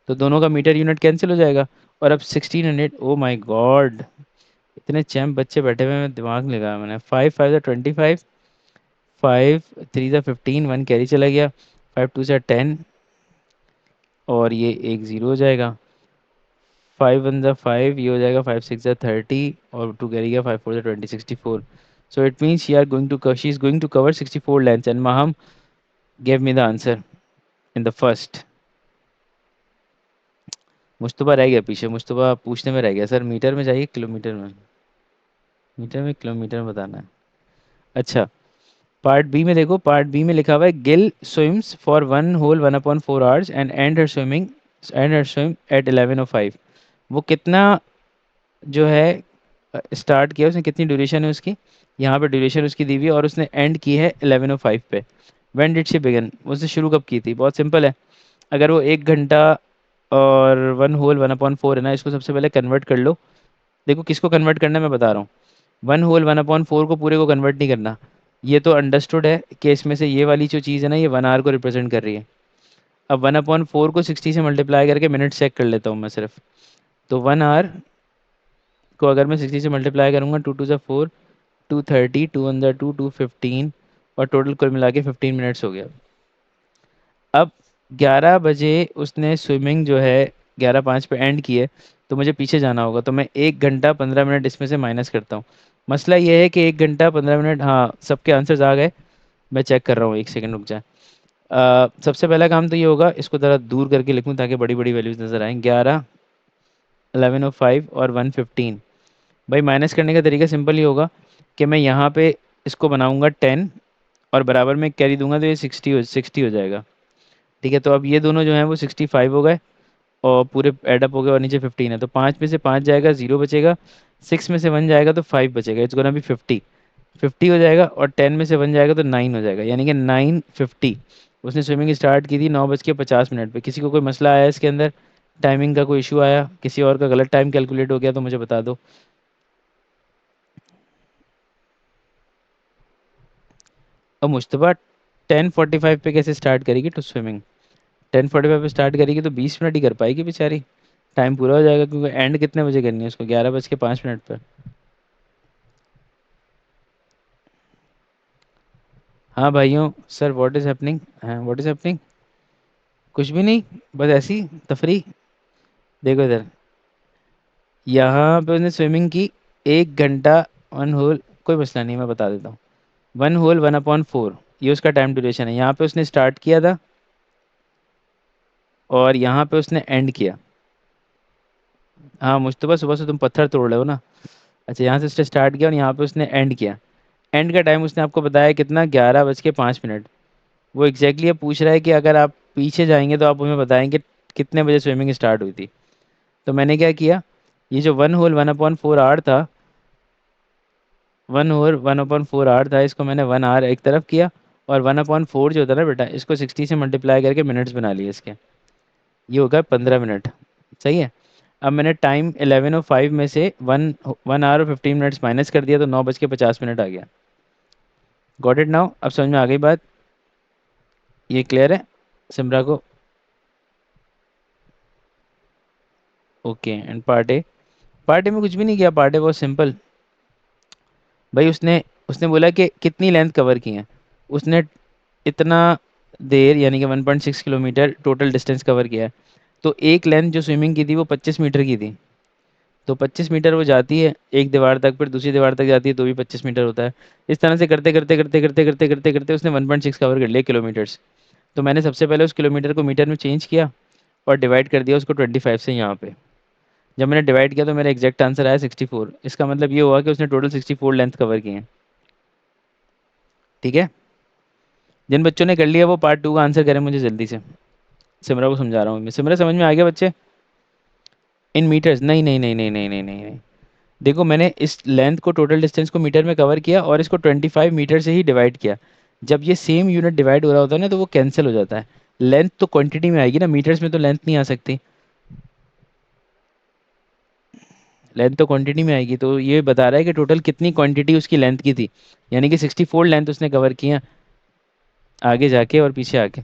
तो दोनों का मीटर यूनिट कैंसिल हो जाएगा। और अब 1600, ओ माय गॉड, इतने चैम्प बच्चे बैठे हुए हैं, दिमाग नहीं लगाया मैंने। 5 5 25, 5 3 15, 1 कैरी चला गया, 5 2 10, और ये एक ज़ीरो हो जाएगा। 5 1 5, ये हो जाएगा 5 6 30, और टू कैरी गया, 5 4 20, 64। So it means she is going to cover 64 lengths, and Maham gave me the answer in the first. Mustafa रह गया पीछे, मुस्तफा पूछने में रह गया, सर मीटर में जाइए किलोमीटर में? मीटर में किलोमीटर में बताना है। अच्छा, पार्ट बी में देखो, पार्ट बी में लिखा हुआ है Gill swims for 1 whole 1/4 hours and her swim at 11:05। वो कितना जो है स्टार्ट किया उसने, कितनी ड्यूरेशन है उसकी, यहाँ पे ड्यूरेशन उसकी दी हुई है, और उसने एंड की है 11:05 पे। व्हेन डिड शी बिगिन, उसने शुरू कब की थी? बहुत सिंपल है, अगर वो 1 घंटा और 1 whole 1/4 है ना, इसको सबसे पहले कन्वर्ट कर लो। देखो किसको कन्वर्ट करना है मैं बता रहा हूँ, 1 whole 1/4 को पूरे को कन्वर्ट नहीं करना। ये तो अंडरस्टूड है कि इसमें से ये वाली जो चीज़ है ना, ये 1 आवर को रिप्रेजेंट कर रही है। अब 1/4 को 60 से मल्टीप्लाई करके मिनट चेक कर लेता हूँ मैं सिर्फ। तो 1 आवर को अगर मैं 60 से मल्टीप्लाई करूँगा, 2 2 4, 230, 2 अंदर 2, 215, और टोटल कुल मिला के 15 मिनट्स हो गया। अब 11 बजे उसने स्विमिंग जो है 11:05 पे एंड की है, तो मुझे पीछे जाना होगा, तो मैं 1 घंटा 15 मिनट इसमें से माइनस करता हूँ। मसला ये है कि 1 घंटा 15 मिनट, हाँ सबके आंसर्स आ गए। मैं चेक कर रहा हूँ, 1 सेकंड रुक जाए। सबसे पहला काम तो ये होगा, इसको ज़रा दूर करके लिखूँ ताकि बड़ी बड़ी वैल्यूज नज़र आएँ। 11, 11:05 और 1:15। भाई माइनस करने का तरीका सिंपल ही होगा कि मैं यहाँ पे इसको बनाऊंगा 10 और बराबर में कैरी दूंगा, तो ये 60 हो जाएगा। ठीक है, तो अब ये दोनों जो हैं वो 65 हो गए और पूरे एडअप हो गए, और नीचे 15 है, तो 5 में से 5 जाएगा, 0 बचेगा। 6 में से 1 जाएगा तो 5 बचेगा, इट्स गोना बी 50। 50 हो जाएगा, और 10 में से 1 जाएगा तो 9 हो जाएगा, यानी कि 9:50। उसने स्विमिंग स्टार्ट की थी 9:50 पे। किसी को कोई मसला आया इसके अंदर, टाइमिंग का कोई इशू आया, किसी और का गलत टाइम कैलकुलेट हो गया तो मुझे बता दो। और मुश्तबा 10:45 पे कैसे स्टार्ट करेगी टू स्विमिंग? 10:45 पे स्टार्ट करेगी तो 20 मिनट ही कर पाएगी बेचारी। टाइम पूरा हो जाएगा, क्योंकि एंड कितने बजे करनी है उसको? 11:05 पर। हाँ भाइयों, सर व्हाट इज़ हैपनिंग? हाँ व्हाट इज़ हैपनिंग? कुछ भी नहीं, बस ऐसी तफरी। देखो इधर, यहाँ पे उसने स्विमिंग की 1 घंटा, 1 होल, कोई मसला नहीं, मैं बता देता हूँ। 1 होल 1/4, ये उसका टाइम ड्यूरेशन है। यहाँ पे उसने स्टार्ट किया था और यहाँ पे उसने एंड किया। हाँ मुश्तबा, सुबह से तुम पत्थर तोड़ रहे हो ना। अच्छा, यहाँ से उसने स्टार्ट किया और यहाँ पे उसने एंड किया। एंड का टाइम उसने आपको बताया कितना? 11:05। वो एग्जैक्टली अब पूछ रहा है कि अगर आप पीछे जाएंगे तो आप हमें बताएंगे कितने बजे स्विमिंग स्टार्ट हुई थी। तो मैंने क्या किया, ये जो 1 होल 1/4 आवर था, 1 होल 1/4 आवर था, इसको मैंने 1 आवर एक तरफ किया, और 1/4 जो होता है ना बेटा, इसको 60 से मल्टीप्लाई करके मिनट्स बना लिए इसके। ये होगा 15 मिनट। सही है। अब मैंने टाइम 11:05 में से 1 1 आवर और 15 मिनट्स माइनस कर दिया, तो 9:50 आ गया। Got it now? अब समझ में आ गई बात? ये क्लियर है सिमरा को? Okay, and part A. Part A में कुछ भी नहीं किया, पार्ट ए बहुत सिंपल। भाई उसने उसने बोला कि कितनी लेंथ कवर की है। उसने इतना देर, यानी कि 1.6 किलोमीटर टोटल डिस्टेंस कवर किया है। तो एक लेंथ जो स्विमिंग की थी वो 25 मीटर की थी। तो 25 मीटर वो जाती है एक दीवार तक, फिर दूसरी दीवार तक जाती है, तो भी 25 मीटर होता है। इस तरह से करते करते करते करते करते करते करते उसने 1.6 कवर कर लिया किलोमीटर्स। तो मैंने सबसे पहले उस किलोमीटर को मीटर में चेंज किया और डिवाइड कर दिया उसको 25 से यहाँ पे। जब मैंने डिवाइड किया तो मेरा एग्जैक्ट आंसर आया 64। इसका मतलब ये हुआ कि उसने टोटल 64 लेंथ कवर की है। ठीक है, जिन बच्चों ने कर लिया वो पार्ट 2 का आंसर करें मुझे जल्दी से। सिमरा को समझा रहा हूँ मैं। सिमरा समझ में आ गया बच्चे? In metres? नहीं नहीं नहीं नहीं नहीं नहीं नहीं नहीं। देखो, मैंने इस लेंथ को, टोटल डिस्टेंस को मीटर में कवर किया और इसको 25 मीटर से ही डिवाइड किया। जब ये सेम यूनिट डिवाइड हो रहा होता है ना, तो वो कैंसिल हो जाता है। लेंथ तो क्वांटिटी में आएगी ना, मीटर्स में तो लेंथ नहीं आ सकती। लेंथ तो क्वांटिटी में आएगी, तो ये बता रहा है कि टोटल कितनी क्वांटिटी उसकी लेंथ की थी। यानी कि 64 लेंथ उसने कवर की है, आगे जाके और पीछे आके।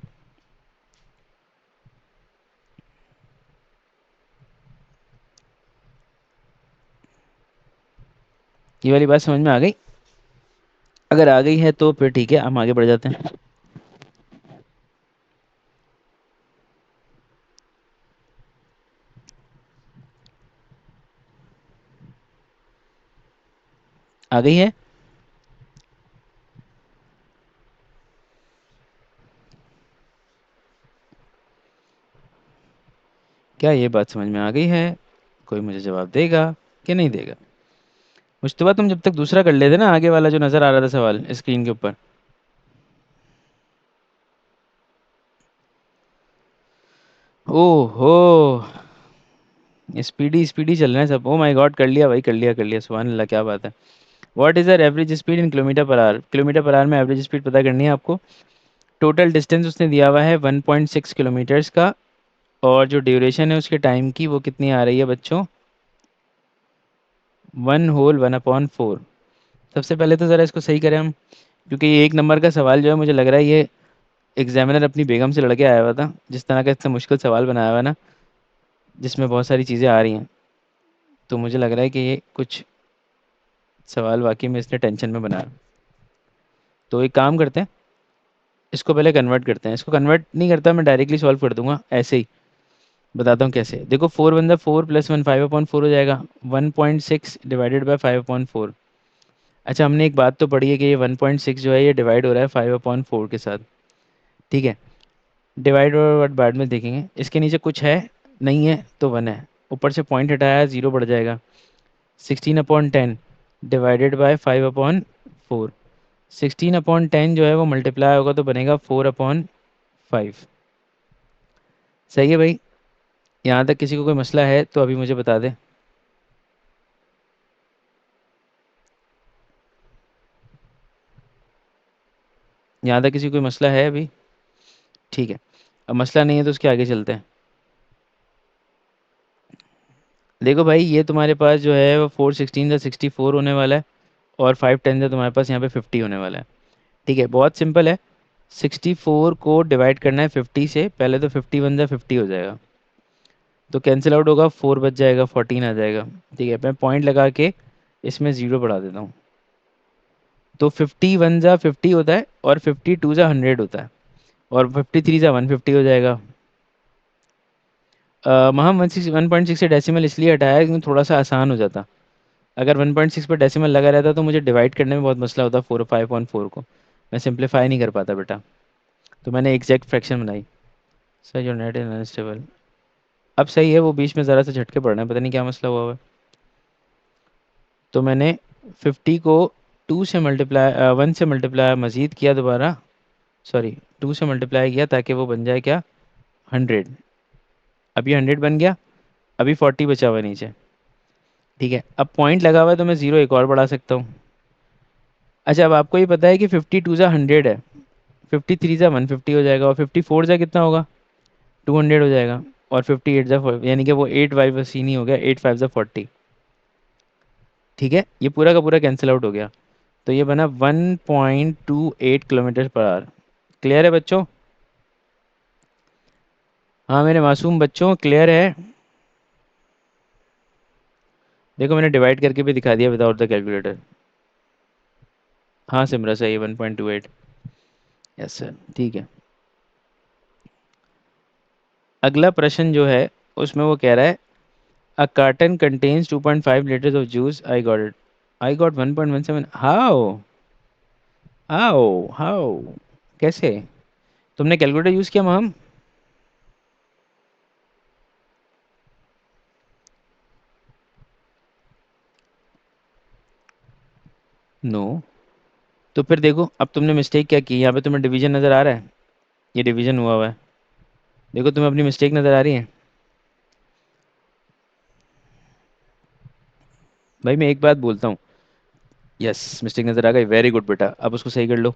ये वाली बात समझ में आ गई? अगर आ गई है तो फिर ठीक है, हम आगे बढ़ जाते हैं। आ गई है? क्या ये बात समझ में आ गई है? कोई मुझे जवाब देगा कि नहीं देगा? मुश्तबा, तुम जब तक दूसरा कर लेते ना, आगे वाला जो नजर आ रहा था सवाल स्क्रीन के ऊपर। ओहो, स्पीडी स्पीडी चल रहे हैं सब। ओ माय गॉड, कर लिया भाई, कर लिया कर लिया, सुभान अल्लाह, क्या बात है। What is the average speed in kilometre per hour? Kilometre per hour में एवरेज स्पीड पता करनी है आपको। टोटल डिस्टेंस उसने दिया हुआ है 1.6 किलोमीटर्स का, और जो ड्यूरेशन है उसके टाइम की वो कितनी आ रही है बच्चों? 1 होल 1/4। सबसे पहले तो ज़रा इसको सही करें हम, क्योंकि ये 1 नंबर का सवाल जो है, मुझे लग रहा है ये एग्जामिनर अपनी बेगम से लड़के आया हुआ था। जिस तरह का इतना मुश्किल सवाल बनाया हुआ है ना, जिसमें बहुत सारी चीज़ें आ रही हैं, तो मुझे लग रहा है कि ये कुछ सवाल वाकई में इसने टेंशन में बनाया। तो एक काम करते हैं, इसको पहले कन्वर्ट करते हैं, इसको कन्वर्ट नहीं करता, मैं डायरेक्टली सॉल्व कर दूंगा ऐसे ही। बताता हूँ कैसे। देखो 4 × 4 + 1 5/4 हो जाएगा। 1.6 डिवाइडेड बाय 5/4। अच्छा, हमने एक बात तो पढ़ी है कि ये 1.6 जो है ये डिवाइड हो रहा है 5/4 के साथ। ठीक है, डिवाइड और वर्ड बाद में देखेंगे। इसके नीचे कुछ है, नहीं है तो 1 है। ऊपर से पॉइंट हटाया, 0 बढ़ जाएगा। 16/10 डिवाइडेड बाय 5/4। 16/10 जो है वो मल्टीप्लाई होगा तो बनेगा 4/5। सही है भाई। यहाँ तक किसी को कोई मसला है तो अभी मुझे बता दे। यहाँ तक किसी को कोई मसला है अभी? ठीक है, अब मसला नहीं है तो उसके आगे चलते हैं। देखो भाई, ये तुम्हारे पास जो है वो 4 16 × 64 होने वाला है, और 5 10 से तुम्हारे पास यहाँ पे 50 होने वाला है। ठीक है, बहुत सिंपल है। 64 को डिवाइड करना है 50 से, पहले तो 50 × 1 = 50 हो जाएगा, तो कैंसिल आउट होगा, 4 बच जाएगा, 14 आ जाएगा। ठीक है, मैं पॉइंट लगा के इसमें 0 बढ़ा देता हूँ। तो 50 × 1 = 50 होता है, और 52 × 100 होता है, और 53 × 150 हो जाएगा। हम 1.6 से डेसिमल इसलिए हटाया क्योंकि थोड़ा सा आसान हो जाता। अगर 1.6 पर डेसिमल लगा रहता तो मुझे डिवाइड करने में बहुत मसला होता, 5/4 को मैं सिंप्लीफाई नहीं कर पाता बेटा। तो मैंने एग्जैक्ट फ्रैक्शन बनाई। सर जो नेट इज अनस्टेबल। अब सही है, वो बीच में ज़रा सा झटके पड़ रहे हैं, पता नहीं क्या मसला हुआ है। तो मैंने 50 को 2 से मल्टीप्लाई 1 से मल्टीप्लाई मज़ीद किया दोबारा, सॉरी 2 से मल्टीप्लाई किया ताकि वो बन जाए क्या, 100। अभी 100 बन गया, अभी 40 बचा हुआ है नीचे। ठीक है, अब पॉइंट लगा हुआ है तो मैं 0 एक और बढ़ा सकता हूँ। अच्छा, अब आपको ये पता है कि 52 × 100 है, 53 × 150 हो जाएगा, और 54 कितना होगा, 200 हो जाएगा, और 58 यानी कि वो 8 5 बस ही नहीं हो गया, 8 5 = 40। ठीक है, ये पूरा का पूरा कैंसिल आउट हो गया। तो ये बना 1.28 किलोमीटर पर आवर। क्लियर है बच्चों? हाँ मेरे मासूम बच्चों, क्लियर है? देखो मैंने डिवाइड करके भी दिखा दिया विदाउट द कैलकुलेटर। हाँ सिमरा, सही है 1.28। यस सर, ठीक है। अगला प्रश्न जो है उसमें वो कह रहा है a carton contains 2.5 litres of juice. I got it. I got 1.17। How? How? कैसे? तुमने कैलकुलेटर यूज़ किया महम? नो। तो फिर देखो, अब तुमने मिस्टेक क्या की, यहाँ पे तुम्हें डिवीजन नज़र आ रहा है, ये डिवीजन हुआ हुआ है। देखो तुम्हें अपनी मिस्टेक नज़र आ रही है? भाई मैं एक बात बोलता हूँ। यस, मिस्टेक नज़र आ गई, वेरी गुड बेटा, अब उसको सही कर लो।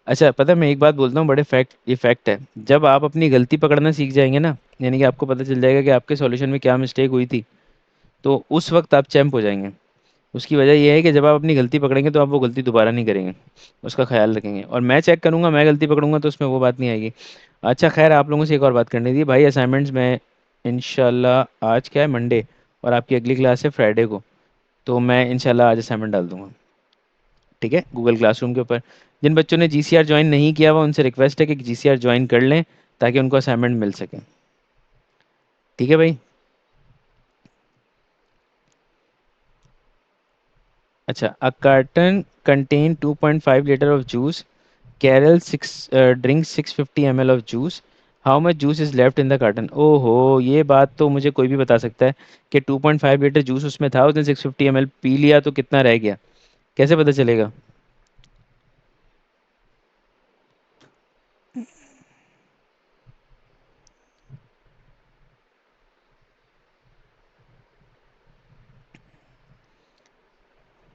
अच्छा पता है, मैं एक बात बोलता हूँ, बड़े फैक्ट, ये फैक्ट है, जब आप अपनी गलती पकड़ना सीख जाएंगे ना, यानी कि आपको पता चल जाएगा कि आपके सॉल्यूशन में क्या मिस्टेक हुई थी, तो उस वक्त आप चैंप हो जाएंगे। उसकी वजह यह है कि जब आप अपनी गलती पकड़ेंगे तो आप वो गलती दोबारा नहीं करेंगे, उसका ख्याल रखेंगे। और मैं चेक करूंगा, मैं गलती पकड़ूंगा तो उसमें वो बात नहीं आएगी। अच्छा खैर, आप लोगों से एक और बात करनी थी भाई, असाइनमेंट्स में इंशाल्लाह, आज क्या है, मंडे, और आपकी अगली क्लास है फ्राइडे को, तो मैं इंशाल्लाह आज असाइनमेंट डाल दूंगा। ठीक है, गूगल क्लासरूम के ऊपर। जिन बच्चों ने जीसीआर ज्वाइन नहीं किया हुआ उनसे रिक्वेस्ट है कि जीसीआर ज्वाइन कर लें ताकि उनको असाइनमेंट मिल सके। ठीक है भाई। अच्छा, a carton contain 2.5 litre of juice. Carol six drink 650 ml of juice. How much juice is left in the carton? ओहो, ये बात तो मुझे कोई भी बता सकता है कि 2.5 लीटर जूस उसमें था, उसने 650 ml पी लिया तो कितना रह गया, कैसे पता चलेगा?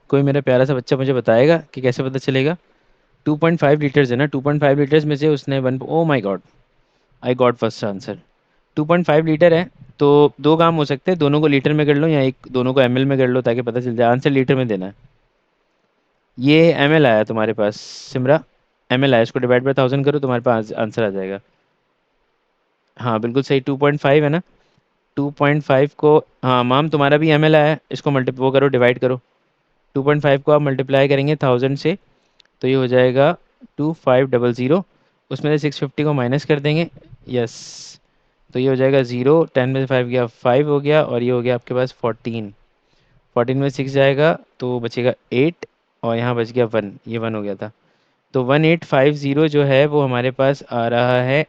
कोई मेरा प्यारा सा बच्चा मुझे बताएगा कि कैसे पता चलेगा? 2.5 लीटर्स है ना, 2.5 लीटर्स में से उसने one, oh my god, I got first answer. 2.5 litre है, तो दो काम हो सकते हैं, दोनों को लीटर में कर लो या एक दोनों को एमएल में कर लो ताकि पता चल जाए। आंसर लीटर में देना है। ये एमएल आया तुम्हारे पास सिमरा, एमएल आया, इसको डिवाइड बाय 1000 करो, तुम्हारे पास आंसर आ जाएगा। हाँ बिल्कुल सही, 2.5 है ना। 2.5 को, हाँ माम तुम्हारा भी एमएल आया है, इसको मल्टी वो करो, डिवाइड करो। 2.5 को आप मल्टीप्लाई करेंगे 1000 से, तो ये हो जाएगा 2500, उसमें से 650 को माइनस कर देंगे। यस। तो ये हो जाएगा 0, 10 में से 5 गया, 5 हो गया, और ये हो गया आपके पास 14। 14 में 6 जाएगा तो बचेगा 8, और यहाँ बच गया 1, ये 1 हो गया था। तो 1850 जो है वो हमारे पास आ रहा है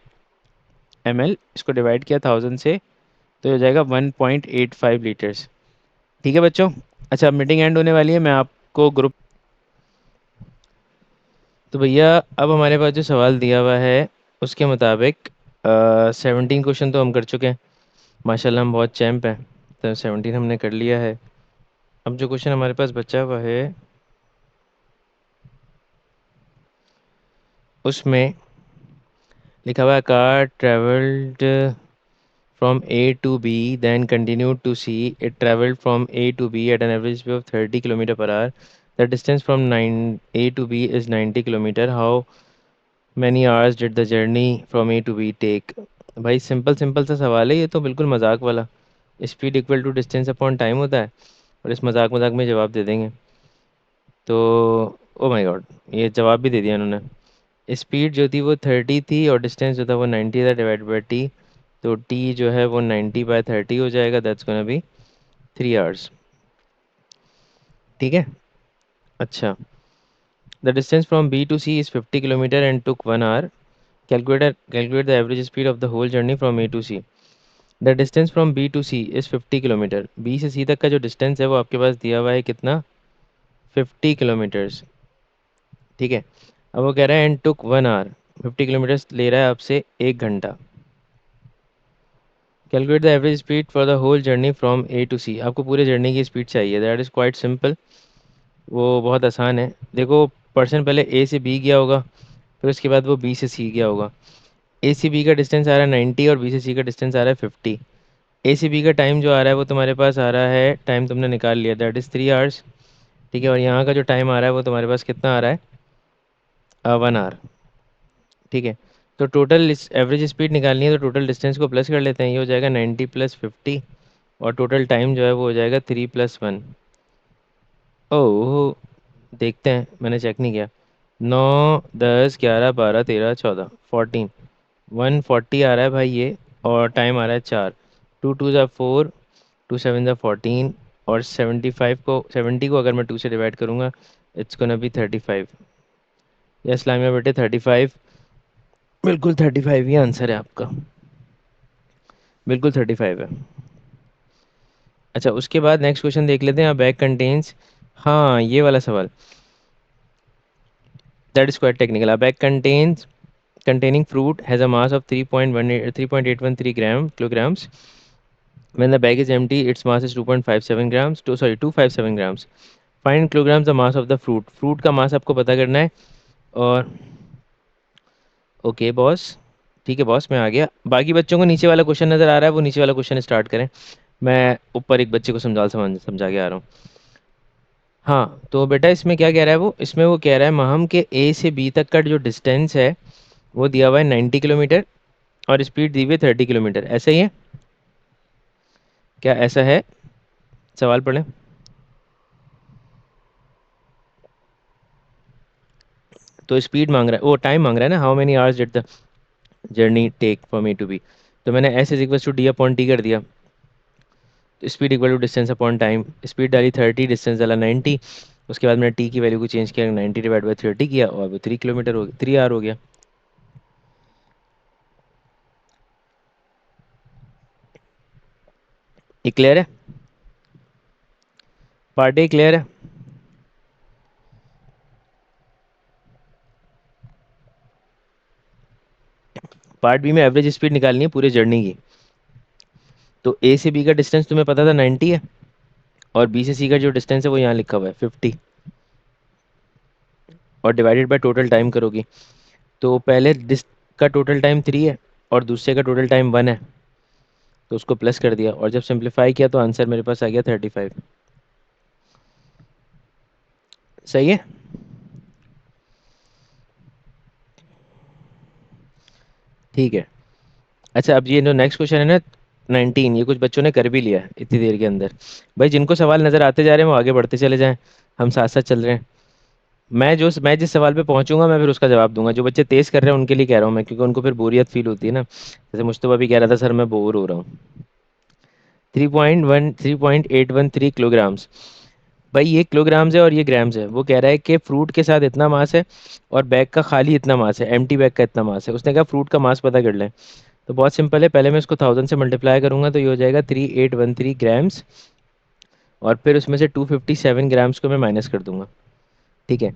ml, इसको डिवाइड किया 1000 से, तो ये हो जाएगा 1.85 लीटर्स। ठीक है बच्चों। अच्छा, अब मीटिंग एंड होने वाली है, मैं आपको ग्रुप। तो भैया अब हमारे पास जो सवाल दिया हुआ है उसके मुताबिक 17 क्वेश्चन तो हम कर चुके हैं। माशाल्लाह हम बहुत चैम्प हैं। तो 17 हमने कर लिया है। अब जो क्वेश्चन हमारे पास बचा हुआ है उसमें लिखा हुआ है car travelled from A to B, then continued to C. It traveled from A to B at an average speed of 30 km per hour. The distance from 9 A to B is 90 km. How many hours did the journey from A to B take? भाई simple simple सा सवाल है ये तो, बिल्कुल मजाक वाला। Speed equal to distance upon time होता है, और इस मजाक मजाक में जवाब दे देंगे। तो ओ माय गॉड, ये जवाब भी दे दिया उन्होंने। स्पीड जो थी वो 30 थी, और डिस्टेंस जो था वो 90 था, डिवाइड बाई टी। तो टी जो है वो 90/30 हो जाएगा, दैट्स गोना बी 3 आवर्स। ठीक है। अच्छा, the distance from B to C is 50 kilometre and took 1 hour. Calculate the average speed of the whole journey from A to C. The distance from B to C is 50 kilometre. B से C तक का जो distance है वो आपके पास दिया हुआ है कितना, 50 किलोमीटर्स। ठीक है। अब वो कह रहा है एंड टुक 1 आवर, 50 किलोमीटर्स ले रहा है आपसे 1 घंटा। Calculate the average speed for the whole journey from A to C. आपको पूरे जर्नी की स्पीड चाहिए, दैट इज़ क्वाइट सिंपल। वो बहुत आसान है। देखो, पर्सन पहले ए से बी गया होगा, फिर उसके बाद वो बी से सी गया होगा। ए से बी का डिस्टेंस आ रहा है 90, और बी से सी का डिस्टेंस आ रहा है 50। ए से बी का टाइम जो आ रहा है वो तुम्हारे पास आ रहा है, टाइम तुमने निकाल लिया, दैट इज़ 3 आवर्स। ठीक है। और यहाँ का जो टाइम आ रहा है वो तुम्हारे पास कितना आ रहा है, 1 आवर। ठीक है। तो टोटल एवरेज स्पीड निकालनी है, तो टोटल डिस्टेंस को प्लस कर लेते हैं, ये हो जाएगा 90 + 50, और टोटल टाइम जो है वो हो जाएगा 3 + 1। ओह, देखते हैं, मैंने चेक नहीं किया। 9, 10, 11, 12, 13, 14, 140 आ रहा है भाई ये। और टाइम आ रहा है 4। 2 2 ज़ा 4, 2 7 ज़ा 14, और 70 को अगर मैं 2 से डिवाइड करूँगा, it's gonna B 35। Yes lime बेटे, 35। बिल्कुल 35 ही आंसर है आपका। बिल्कुल 35 है। अच्छा, उसके बाद नेक्स्ट क्वेश्चन देख लेते हैं। बैग कंटेन्स, हाँ ये वाला सवाल, that is quite technical. Bag contains containing fruit has a mass of 3.13 kilograms. When the bag is empty, its mass is 2.57 grams. 257 grams. Find kilograms the mass of the fruit. Fruit का मास आपको पता करना है। और okay boss, ठीक है boss, मैं आ गया। बाकी बच्चों को नीचे वाला क्वेश्चन नज़र आ रहा है, वो नीचे वाला क्वेश्चन स्टार्ट करें। मैं ऊपर एक बच्चे को समझा के आ रहा हूँ। हाँ तो बेटा, इसमें क्या कह रहा है वो, इसमें वो कह रहा है महम के ए से बी तक का जो डिस्टेंस है वो दिया हुआ है 90 किलोमीटर, और स्पीड दी हुई है 30 किलोमीटर। ऐसा ही है क्या, ऐसा है? सवाल पढ़ें। तो स्पीड मांग रहा है, वो टाइम मांग रहा है ना, how many hours did the journey take from A to B. तो मैंने S is equal to D upon T कर दिया। तो speed equal to distance upon time, speed डाली 30, डिस्टेंस डाला 90। उसके बाद मैंने टी की वैल्यू को चेंज किया, 90/30 किया, और वो 3 किलोमीटर हो गया, 3 आवर हो गया। ये क्लियर है? पार्ट ए क्लियर है? पार्ट बी में एवरेज स्पीड निकालनी है पूरे जर्नी की। तो ए से बी का डिस्टेंस तुम्हें पता था 90 है, और बी से सी का जो डिस्टेंस है वो यहाँ लिखा हुआ है 50, और डिवाइडेड बाय टोटल टाइम करोगी। तो पहले का टोटल टाइम 3 है, और दूसरे का टोटल टाइम 1 है, तो उसको प्लस कर दिया, और जब सिंप्लीफाई किया तो आंसर मेरे पास आ गया 35। सही है। ठीक है। अच्छा, अब ये जो नेक्स्ट क्वेश्चन है ना, 19, ये कुछ बच्चों ने कर भी लिया है इतनी देर के अंदर। भाई जिनको सवाल नज़र आते जा रहे हैं वो आगे बढ़ते चले जाएं, हम साथ साथ चल रहे हैं। मैं जिस सवाल पे पहुंचूंगा मैं फिर उसका जवाब दूंगा। जो बच्चे तेज कर रहे हैं उनके लिए कह रहा हूँ मैं, क्योंकि उनको फिर बोरियत फील होती है ना। जैसे मुझे अभी कह रहा था सर मैं बोर हो रहा हूँ। 3.813 किलोग्राम्स। भाई ये किलोग्राम्स है और ये ग्राम्स है। वो कह रहा है कि फ्रूट के साथ इतना मास है और बैग का खाली इतना मास है, एम्प्टी बैग का इतना मास है। उसने कहा फ्रूट का मास पता कर लें। तो बहुत सिंपल है, पहले मैं इसको 1000 से मल्टीप्लाई करूंगा तो ये हो जाएगा 3813 ग्राम्स। और फिर उसमें से 257 ग्राम्स को मैं माइनस कर दूंगा। ठीक है,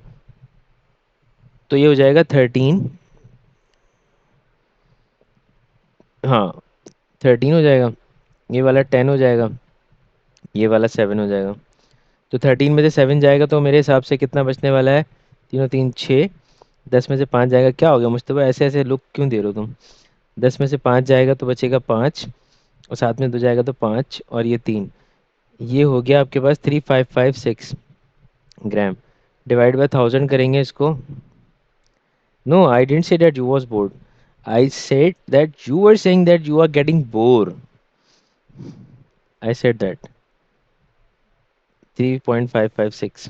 तो ये हो जाएगा 13। हाँ, 13 हो जाएगा, ये वाला 10 हो जाएगा, ये वाला 7 हो जाएगा। तो 13 में से 7 जाएगा तो मेरे हिसाब से कितना बचने वाला है? तीनों तीन 6। 10 में से 5 जाएगा, क्या हो गया मुझे ऐसे ऐसे लुक क्यों दे रहे हो तुम? 10 में से 5 जाएगा तो बचेगा 5, और साथ में 2 जाएगा तो 5, और ये 3। ये हो गया आपके पास 3556 ग्राम। डिवाइड बाय 1000 करेंगे इसको। No, I didn't say that you was bored, I said that you were saying that you are getting bore. I said that 3.556।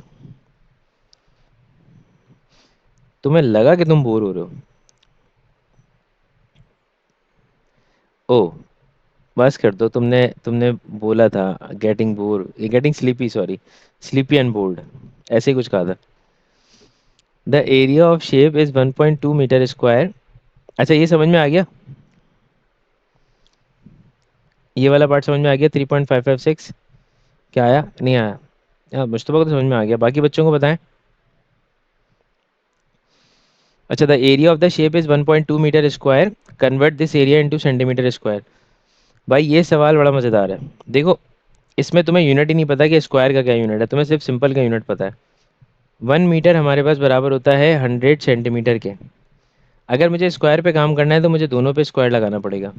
तुम्हें लगा कि तुम बोर हो रहे हो? ओ, बस कर दो। तुमने तुमने बोला था getting bore, getting sleepy, sorry, sleepy and bored, ऐसे ही कुछ कहा था। The area of shape is 1.2 metre square. अच्छा, ये समझ में आ गया? ये वाला पार्ट समझ में आ गया? 3.556 क्या आया? नहीं आया? हाँ, मुश्तबा को तो समझ में आ गया, बाकी बच्चों को बताएं। अच्छा, the area of the shape is 1.2 metre square, convert this area into centimetre square. भाई ये सवाल बड़ा मज़ेदार है। देखो, इसमें तुम्हें यूनिट ही नहीं पता कि स्क्वायर का क्या यूनिट है, तुम्हें सिर्फ सिंपल का यूनिट पता है। 1 मीटर हमारे पास बराबर होता है 100 सेंटीमीटर के। अगर मुझे स्क्वायर पे काम करना है तो मुझे दोनों पे स्क्वायर लगाना पड़ेगा।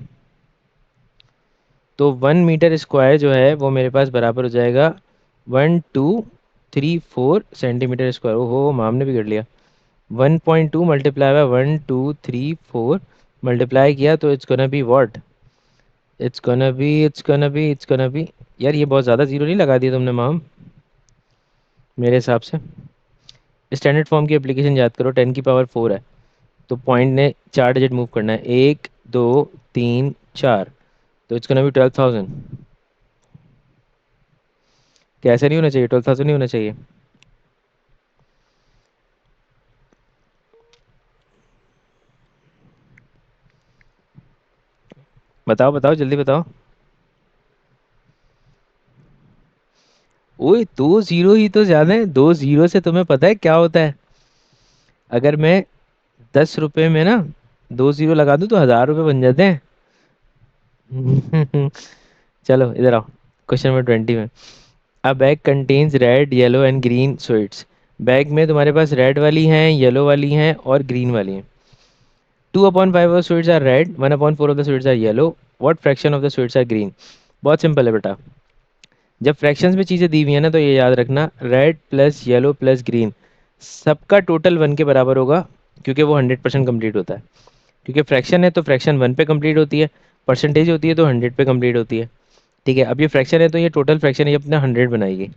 तो 1 मीटर स्क्वायर जो है वो मेरे पास बराबर हो जाएगा 1234 सेंटीमीटर स्क्वायर। ओहो, माम ने भी कर लिया। 1.2 मल्टीप्लाई बाय 1234 मल्टीप्लाई किया तो इट्स गोना बी यार ये बहुत ज़्यादा जीरो नहीं लगा दिया तुमने माम, मेरे हिसाब से। स्टैंडर्ड फॉर्म की एप्लीकेशन याद करो, 10 की पावर 4 है। तो पॉइंट ने 4 डिजिट मूव करना है, 1 2 3 4। तो इट्स गोना बी 12,000। कैसे नहीं होना चाहिए? 12,000 नहीं होना चाहिए? बताओ बताओ, जल्दी बताओ। ओए, 2 जीरो ही तो ज्यादा है। 2 जीरो से तुम्हें पता है क्या होता है? अगर मैं 10 रुपए में ना 2 जीरो लगा दूं तो 1000 रुपये बन जाते हैं। चलो इधर आओ, क्वेश्चन नंबर 20 में। अ bag contains red yellow and green sweets. Bag में तुम्हारे पास रेड वाली हैं, येलो वाली हैं और ग्रीन वाली हैं। 2/5 of sweets are red, 1/4 of the sweets are yellow, what fraction of the sweets are green? बहुत सिंपल है बेटा। जब फ्रैक्शंस में चीज़ें दी हुई है ना तो ये याद रखना, red plus yellow plus green सबका टोटल 1 के बराबर होगा, क्योंकि वो 100% कंप्लीट होता है। क्योंकि फ्रैक्शन है तो फ्रैक्शन 1 पे कंप्लीट होती है, परसेंटेज होती है तो 100 पे कंप्लीट होती है। ठीक है, अब ये फ्रैक्शन है तो ये टोटल फ्रैक्शन ये अपना 100 बनाएगी।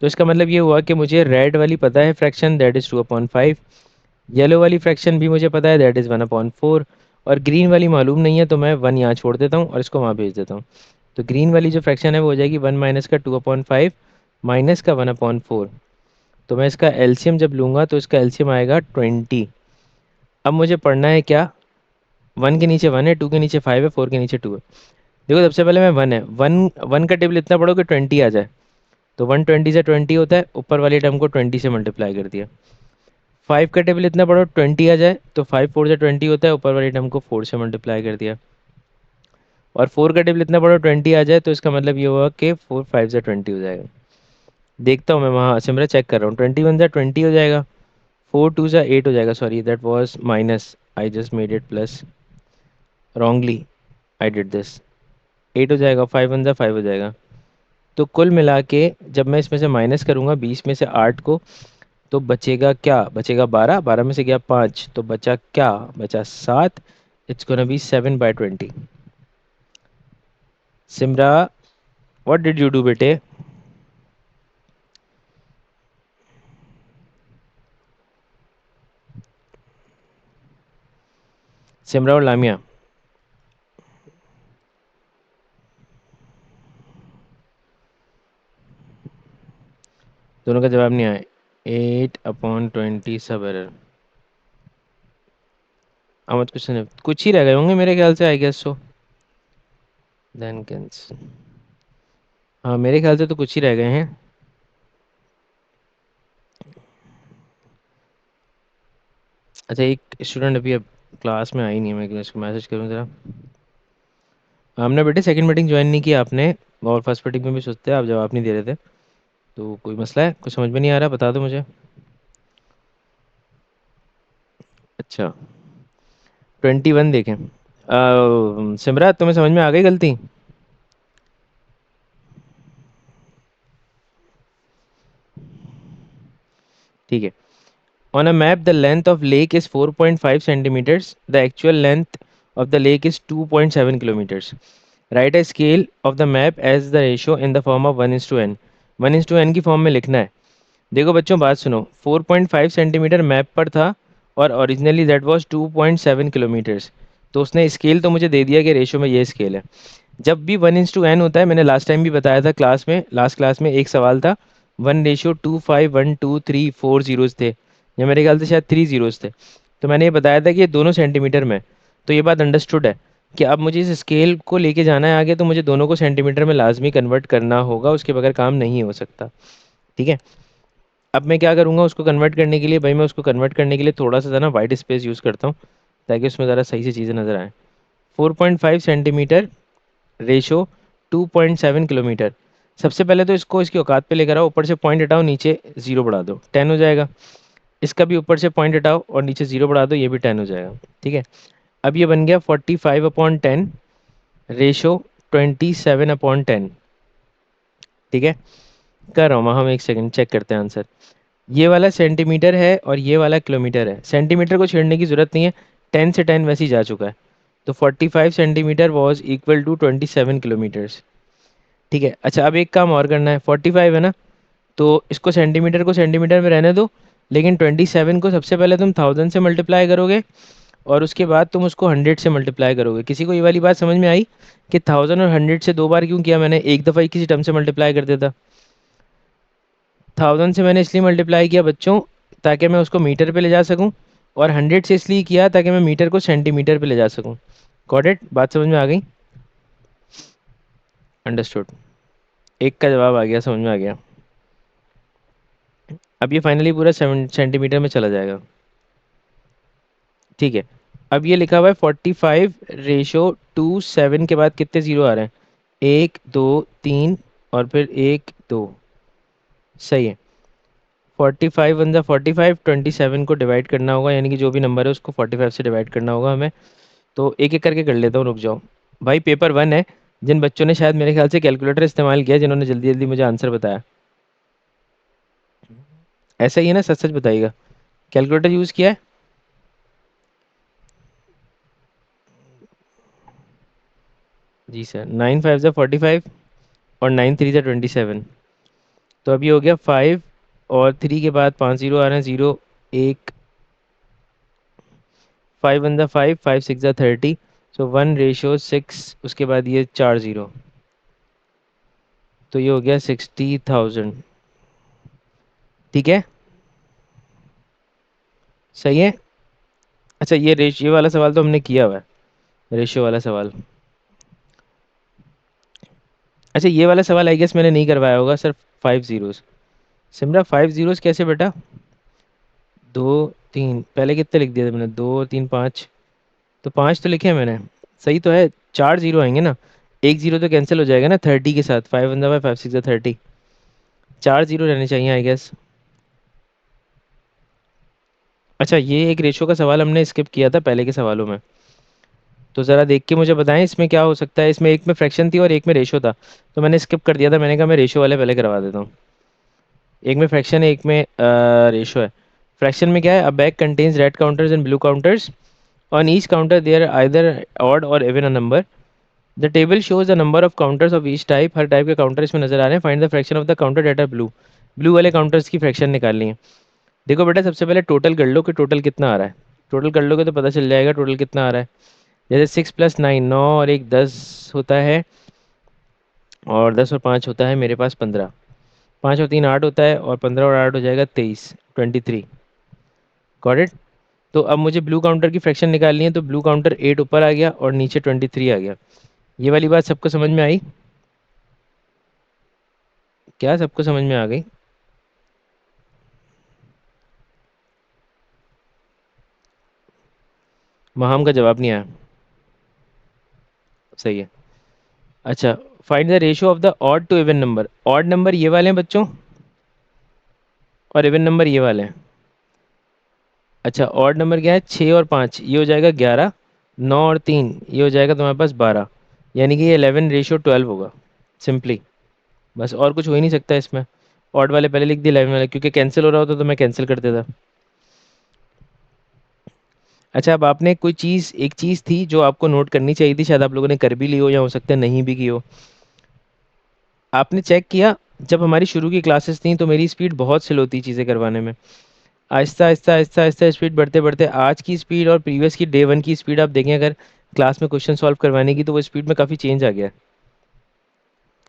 तो इसका मतलब ये हुआ कि मुझे रेड वाली पता है फ्रैक्शन, दैट इज़ 2/5। येलो वाली फ्रैक्शन भी मुझे पता है, दैट इज़ 1/4। और ग्रीन वाली मालूम नहीं है तो मैं 1 यहाँ छोड़ देता हूँ और इसको वहाँ भेज देता हूँ। तो ग्रीन वाली जो फ्रैक्शन है वो हो जाएगी 1 माइनस का 2/5 माइनस का 1/4। तो मैं इसका एलसीएम जब लूँगा तो इसका एलसीएम आएगा 20। अब मुझे पढ़ना है क्या? 1 के नीचे 1 है, 2 के नीचे 5 है, 4 के नीचे 2 है। देखो, सबसे पहले मैं 1 है, 1 का टेबल इतना पढ़ो कि 20 आ जाए। तो 120 से 20 होता है, ऊपर वाली टर्म को 20 से मल्टीप्लाई कर दिया। 5 का टेबल इतना पढ़ो 20 आ जाए, तो 5 4 से 20 होता है, ऊपर वाली टर्म को 4 से मल्टीप्लाई कर दिया। और 4 का टेबल इतना पढ़ो 20 आ जाए, तो इसका मतलब ये हुआ कि 4 5 से 20 हो जाएगा। देखता हूँ मैं वहाँ सिमरन चेक कर रहा हूँ, 21 से 20 हो जाएगा, 4 2 से 8 हो जाएगा, sorry that was minus, I just made it plus wrongly, I did this. 8 हो जाएगा, 5 1 से 5 हो जाएगा। तो कुल मिला के जब मैं इसमें से माइनस करूँगा 20 में से 8 को, तो बचेगा क्या? बचेगा 12, 12 में से गया 5, तो बचा क्या? बचा 7। It's gonna be 7/20। Simra, what did you do बेटे? सिमरा और लामिया, दोनों का जवाब नहीं आया। 8/20 सब एरर। अहमद क्वेश्चन है, कुछ ही रह गए होंगे मेरे ख्याल से, आई गेस सो। देन कैंस, हाँ मेरे ख्याल से तो कुछ ही रह गए हैं। अच्छा एक स्टूडेंट अभी अब क्लास में आई नहीं है, मैं इसको मैसेज करूँ ज़रा। हमने बेटे सेकंड मीटिंग ज्वाइन नहीं किया आपने, और फर्स्ट मीटिंग में भी सोचते हैं आप जवाब नहीं दे रहे थे, तो कोई मसला है, कुछ समझ में नहीं आ रहा, बता दो मुझे। अच्छा 21 देखें। सिमरत तुम्हें समझ में आ गई गलती? ठीक है। On a map the length of lake is 4.5 centimetres, the actual length of the lake is 2.7 kilometres. Write a scale of the map as the ratio in the form of 1:n। 1:n की form में लिखना है। देखो बच्चों बात सुनो, 4.5 centimetre map पर था और ओरिजिनली दैट वाज 2.7 किलोमीटर्स। तो उसने स्केल तो मुझे दे दिया कि रेशियो में ये स्केल है। जब भी 1:n होता है, मैंने लास्ट टाइम भी बताया था क्लास में, लास्ट क्लास में एक सवाल था, 1:2, 5, 1, 2, 3, 4 जीरोस थे, या मेरे ख्याल से शायद 3 जीरोस थे। तो मैंने ये बताया था कि ये दोनों सेंटीमीटर में। तो ये बात अंडरस्टूड है कि अब मुझे इस स्केल को लेके जाना है आगे, तो मुझे दोनों को सेंटीमीटर में लाजमी कन्वर्ट करना होगा, उसके बगैर काम नहीं हो सकता। ठीक है। अब मैं क्या करूँगा उसको कन्वर्ट करने के लिए, भाई मैं उसको कन्वर्ट करने के लिए थोड़ा सा ना वाइट स्पेस यूज़ करता हूँ, ताकि उसमें ज़रा सही से चीज़ें नज़र आएँ। 4.5 सेंटीमीटर रेशो 2.7 किलोमीटर। सबसे पहले तो इसको इसकी औकात पे लेकर आओ, ऊपर से पॉइंट हटाओ, नीचे जीरो बढ़ा दो, 10 हो जाएगा। इसका भी ऊपर से पॉइंट हटाओ और नीचे जीरो बढ़ा दो, ये भी 10 हो जाएगा। ठीक है। अब ये बन गया 45/10 रेशो 27/10। ठीक है। कर रहा हूँ, हम एक सेकंड चेक करते हैं आंसर। ये वाला सेंटीमीटर है और ये वाला किलोमीटर है, सेंटीमीटर को छेड़ने की ज़रूरत नहीं है, 10 से 10 वैसे ही जा चुका है। तो 45 centimetre was equal to 27 kilometres. ठीक है। अच्छा अब एक काम और करना है, 45 है ना, तो इसको सेंटीमीटर को सेंटीमीटर में रहने दो, लेकिन 27 को सबसे पहले तुम 1000 से मल्टीप्लाई करोगे और उसके बाद तुम उसको 100 से मल्टीप्लाई करोगे। किसी को ये वाली बात समझ में आई कि 1000 और 100 से दो बार क्यों किया मैंने, एक दफ़ा ही किसी टर्म से मल्टीप्लाई कर देता। 1000 से मैंने इसलिए मल्टीप्लाई किया बच्चों ताकि मैं उसको मीटर पे ले जा सकूं, और 100 से इसलिए किया ताकि मैं मीटर को सेंटीमीटर पे ले जा सकूं। Got it? बात समझ में आ गई? अंडरस्टूड। एक का जवाब आ गया, समझ में आ गया। अब ये फाइनली पूरा 7 सेंटीमीटर में चला जाएगा। ठीक है। अब ये लिखा हुआ है 45:7 के बाद कितने ज़ीरो आ रहे हैं, 1, 2, 3 और फिर 1, 2। सही है। 45 × 45, 27 को डिवाइड करना होगा, यानी कि जो भी नंबर है उसको 45 से डिवाइड करना होगा हमें। तो एक एक करके कर लेता हूँ, रुक जाओ। भाई पेपर 1 है, जिन बच्चों ने शायद मेरे ख्याल से कैलकुलेटर इस्तेमाल किया, जिन्होंने जल्दी जल्दी मुझे आंसर बताया, ऐसा ही है ना, सच सच बताइएगा, कैलकुलेटर यूज़ किया है? जी सर। 9 5 ज़ा 45 और 9 3 ज़ा 27। तो अभी हो गया 5 और 3 के बाद 5 ज़ीरो आ रहे हैं, ज़ीरो एक, 5 1 ज़ा 5, 5 6 ज़ा 30। सो 1:6, उसके बाद ये 4 ज़ीरो, तो ये हो गया 60,000। ठीक है। सही है। अच्छा ये रेशियो वाला सवाल तो हमने किया हुआ है, रेशियो वाला सवाल। अच्छा ये वाला सवाल आई गेस मैंने नहीं करवाया होगा सर, 5 ज़ीरोज़। सिमरा 5 ज़ीरोज़ कैसे बेटा? 2 3, पहले कितने लिख दिए थे मैंने, 2 3 5, तो 5 तो लिखे हैं मैंने। सही तो है, 4 ज़ीरो आएंगे ना, एक ज़ीरो तो कैंसिल हो जाएगा ना 30 के साथ, 5 1 ज़ा 5, 5 6 ज़ा 30, 4 ज़ीरो रहने चाहिए आई गेस। अच्छा ये एक रेशो का सवाल हमने स्किप किया था पहले के सवालों में, तो ज़रा देख के मुझे बताएं इसमें क्या हो सकता है। इसमें एक में फ्रैक्शन थी और एक में रेशो था, तो मैंने स्किप कर दिया था, मैंने कहा मैं रेशो वाले पहले करवा देता हूँ। एक में फ्रैक्शन है, एक में रेशो है। फ्रैक्शन में क्या है, a bag contains red counters and blue counters, on each counter there either odd or even a number, the table shows the number of counters of each type. हर type के counter इसमें नजर आ रहे हैं, find the fraction of the counter that are blue. Blue वाले काउंटर्स की फ्रैक्शन निकालनी है। देखो बेटा सबसे पहले टोटल कर लो कि टोटल कितना आ रहा है। टोटल कर लोगे तो पता चल जाएगा टोटल कितना आ रहा है। जैसे 6 + 9 9 और एक 10 होता है, और 10 और 5 होता है मेरे पास 15। 5 और 3 8 होता है, और 15 और 8 हो जाएगा 23, 23। Got it. तो अब मुझे ब्लू काउंटर की फ्रैक्शन निकालनी है, तो ब्लू काउंटर 8 ऊपर आ गया और नीचे 23 आ गया। ये वाली बात सबको समझ में आई? क्या सबको समझ में आ गई? महाम का जवाब नहीं आया। सही है। अच्छा, find the ratio of the odd to even number. Odd number ये वाले हैं बच्चों, और इवन नंबर ये वाले हैं। अच्छा, ऑड नंबर क्या है? 6 और 5, ये हो जाएगा 11। 9 और 3, ये हो जाएगा तुम्हारे पास 12। यानी कि ये 11:12 होगा, सिंपली। बस और कुछ हो ही नहीं सकता इसमें। ऑड वाले पहले लिख दिए, 11 वाले क्योंकि कैंसिल हो रहा होता तो मैं कैंसिल कर देता। अच्छा, अब आपने कोई चीज़, एक चीज़ थी जो आपको नोट करनी चाहिए थी, शायद आप लोगों ने कर भी ली हो या हो सकता है नहीं भी की हो। आपने चेक किया, जब हमारी शुरू की क्लासेस थी तो मेरी स्पीड बहुत स्लो थी चीज़ें करवाने में। आहिस्ता आहिस्ता आहिस्ता आहिस्ता स्पीड बढ़ते बढ़ते आज की स्पीड और प्रीवियस की डे 1 की स्पीड आप देखें अगर क्लास में क्वेश्चन सॉल्व करवाने की, तो वो स्पीड में काफ़ी चेंज आ गया है।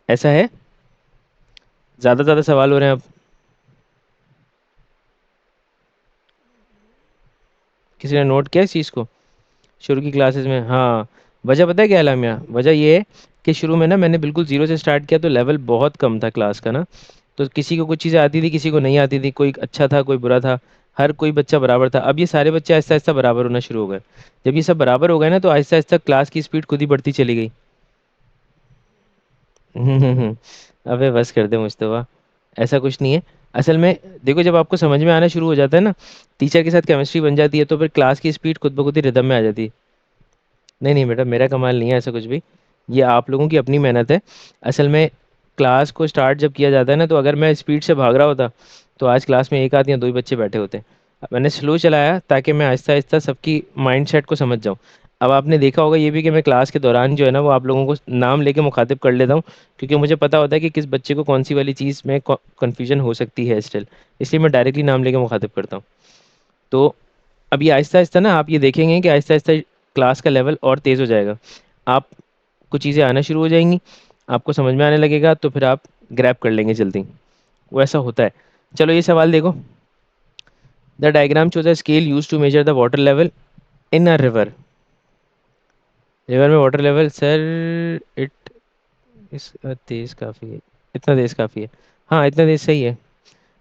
ऐसा है, ज़्यादा ज़्यादा सवाल हो रहे हैं अब। किसी ने नोट किया इस चीज़ को शुरू की क्लासेस में? हाँ। वजह पता है क्या है लामिया? वजह ये है कि शुरू में ना मैंने बिल्कुल ज़ीरो से स्टार्ट किया, तो लेवल बहुत कम था क्लास का ना। तो किसी को कुछ चीज़ें आती थी, किसी को नहीं आती थी, कोई अच्छा था कोई बुरा था। हर कोई बच्चा बराबर था। अब ये सारे बच्चे आहिस्ता आहिस्ता बराबर होना शुरू हो गए। जब ये सब बराबर हो गए ना, तो आहिस्ता आहिस्ता क्लास की स्पीड खुद ही बढ़ती चली गई। हम्म। अबे बस कर दे मुस्तफा, ऐसा कुछ नहीं है। असल में देखो, जब आपको समझ में आना शुरू हो जाता है ना, टीचर के साथ केमिस्ट्री बन जाती है, तो फिर क्लास की स्पीड खुद ब खुद ही रिदम में आ जाती है। नहीं नहीं बेटा, मेरा कमाल नहीं है ऐसा कुछ भी। ये आप लोगों की अपनी मेहनत है। असल में क्लास को स्टार्ट जब किया जाता है ना, तो अगर मैं स्पीड से भाग रहा होता तो आज क्लास में एक आध या दो ही बच्चे बैठे होते। अब मैंने स्लो चलाया ताकि मैं आहिस्ता आहिस्ता सबकी माइंड सेट को समझ जाऊँ। अब आपने देखा होगा ये भी कि मैं क्लास के दौरान जो है ना, वो आप लोगों को नाम लेके मुखातिब कर लेता हूँ, क्योंकि मुझे पता होता है कि किस बच्चे को कौन सी वाली चीज़ में कन्फ्यूजन हो सकती है स्टिल। इसलिए मैं डायरेक्टली नाम लेके मुखातिब करता हूँ। तो अब ये आहिस्ता आहिस्ता ना आप ये देखेंगे कि आहिस्ता आहिस्ता क्लास का लेवल और तेज़ हो जाएगा। आप कुछ चीज़ें आना शुरू हो जाएंगी, आपको समझ में आने लगेगा, तो फिर आप ग्रैब कर लेंगे जल्दी। वो ऐसा होता है। चलो ये सवाल देखो। The diagram shows a scale use to measure the water level in a river. River में water level sir, it is तेज काफ़ी है। इतना तेज काफ़ी है। हाँ, इतना तेज सही है।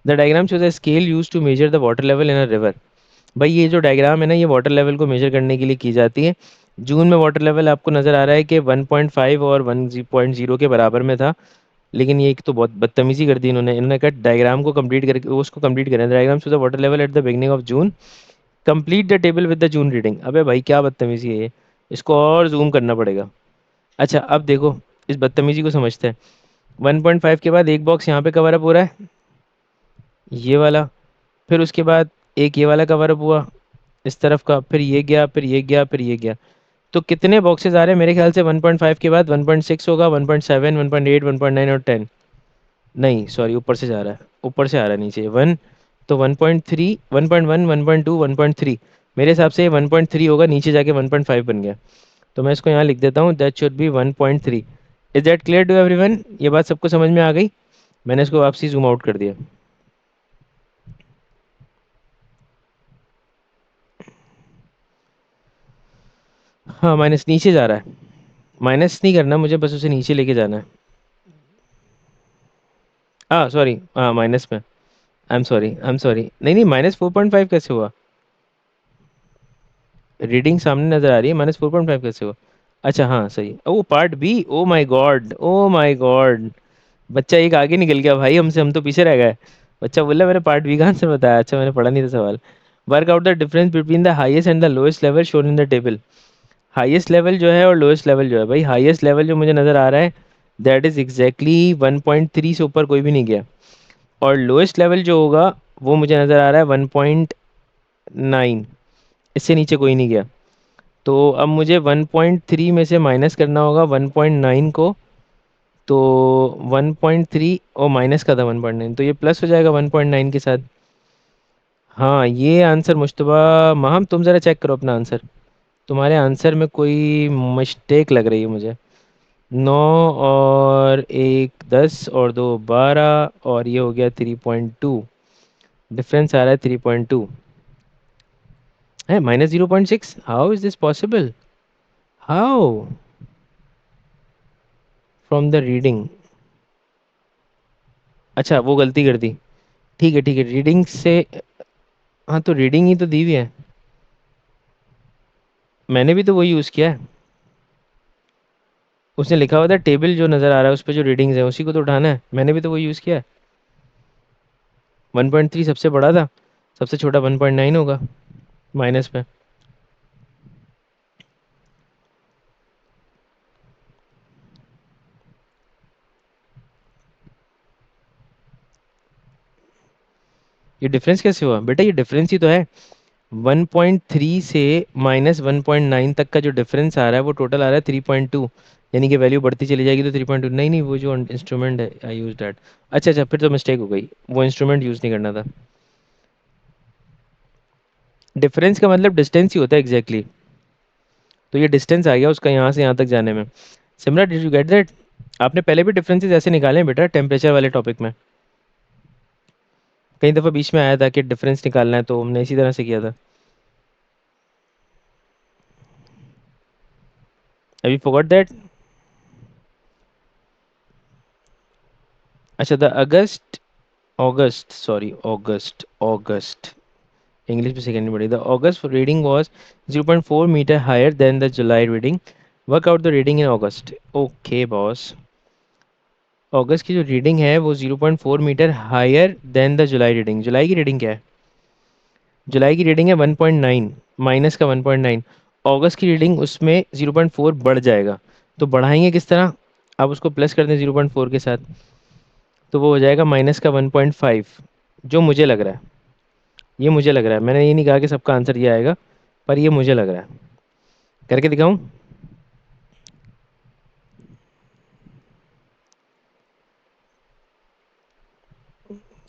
The diagram shows a scale use to measure the water level in a river. भाई ये जो डायग्राम है ना, ये वाटर लेवल को मेजर करने के लिए की जाती है। जून में वाटर लेवल आपको नज़र आ रहा है कि 1.5 और 1.0 के बराबर में था। लेकिन ये एक तो बहुत बदतमीजी कर दी इन्होंने। इन्होंने कहा डायग्राम को कंप्लीट करके उसको कंप्लीट करें। Diagram show the water level at the beginning of June, complete the table with the June reading. अबे भाई क्या बदतमीजी है ये, इसको और जूम करना पड़ेगा। अच्छा अब देखो, इस बदतमीजी को समझते हैं। 1.5 के बाद एक बॉक्स यहाँ पे कवर अप हो रहा है, ये वाला। फिर उसके बाद एक ये वाला कवर अप हुआ इस तरफ का, फिर ये गया, फिर ये गया, फिर ये गया। तो कितने बॉक्सेस आ रहे हैं मेरे ख्याल से? 1.5 के बाद 1.6 होगा, 1.7, 1.8, 1.9 और 10। नहीं सॉरी, ऊपर से जा रहा है, ऊपर से आ रहा है नीचे 1। तो 1.3, 1.1, 1.2, 1.3। मेरे हिसाब से 1.3 होगा, नीचे जाके 1.5 बन गया। तो मैं इसको यहाँ लिख देता हूँ, that should be 1.3। Is that clear to everyone? ये बात सबको समझ में आ गई? मैंने इसको वापसी जूम आउट कर दिया। हाँ, माइनस नीचे जा रहा है। माइनस नहीं करना मुझे, बस उसे नीचे लेके जाना है। हाँ सॉरी, हाँ माइनस में। I am sorry, I am sorry. नहीं नहीं, -4.5 कैसे हुआ? रीडिंग सामने नजर आ रही है, -4.5 कैसे हुआ? अच्छा हाँ सही, oh part B, oh my God, oh my God. बच्चा एक आगे निकल गया भाई हमसे, हम तो पीछे रह गए। बच्चा बोला मैंने पार्ट बी कहाँ से बताया? अच्छा मैंने पढ़ा नहीं था सवाल। Work out the difference between the highest and the lowest level shown in the table. Highest level जो है और लोएस्ट लेवल जो है, भाई हाईएस्ट लेवल जो मुझे नज़र आ रहा है दैट इज़ एग्जैक्टली 1.3 से ऊपर कोई भी नहीं गया। और लोएस्ट लेवल जो होगा वो मुझे नज़र आ रहा है 1.9, इससे नीचे कोई नहीं गया। तो अब मुझे 1.3 में से माइनस करना होगा 1.9 को। तो 1.3 और माइनस का था 1.9, तो ये प्लस हो जाएगा 1.9 के साथ। हाँ ये आंसर मुश्तबा महम, तुम ज़रा चेक करो अपना आंसर। तुम्हारे आंसर में कोई मिस्टेक लग रही है मुझे। 9 और 1 10 और 2 12, और ये हो गया 3.2। डिफरेंस आ रहा है 3.2 है, -0.6। How is this possible? How? From the reading. अच्छा वो गलती कर दी। ठीक है रीडिंग से। हाँ तो रीडिंग ही तो दी हुई है। मैंने भी तो वही यूज़ किया है। उसने लिखा हुआ था टेबल जो नज़र आ रहा है उस पर जो रीडिंग्स है उसी को तो उठाना है, मैंने भी तो वही यूज़ किया है। 1.3 सबसे बड़ा था, सबसे छोटा 1.9 होगा माइनस में। ये डिफरेंस कैसे हुआ बेटा? ये डिफरेंस ही तो है। 1.3 से -1.9 तक का जो डिफरेंस आ रहा है वो टोटल आ रहा है 3.2। यानी कि वैल्यू बढ़ती चली जाएगी तो 3.2। नहीं नहीं, वो जो इंस्ट्रूमेंट है आई यूज दैट। अच्छा फिर तो मिस्टेक हो गई, वो इंस्ट्रूमेंट यूज़ नहीं करना था। डिफरेंस का मतलब डिस्टेंस ही होता है एग्जैक्टली exactly। तो ये डिस्टेंस आ गया उसका यहाँ से यहाँ तक जाने में। Simra did you get that? आपने पहले भी डिफरेंसेस ऐसे निकाले हैं बेटा टेम्परेचर वाले टॉपिक में। कई दफ़ा बीच में आया था कि डिफरेंस निकालना है तो हमने इसी तरह से किया था। अभी फॉरगॉट दैट? अच्छा the August August sorry August August English में सेकेंड पढ़ी। The August reading was 0.4 metre higher than the July reading. Work out the reading in August. Okay boss. अगस्त की जो रीडिंग है वो 0.4 metre higher than the July reading. जुलाई की reading क्या है? जुलाई की रीडिंग है 1.9, माइनस का 1.9। अगस्त की रीडिंग उसमें 0.4 बढ़ जाएगा। तो बढ़ाएंगे किस तरह? आप उसको प्लस कर दें 0.4 के साथ, तो वो हो जाएगा माइनस का 1.5। जो मुझे लग रहा है, ये मुझे लग रहा है, मैंने ये नहीं कहा कि सबका आंसर ये आएगा, पर ये मुझे लग रहा है। करके दिखाऊं?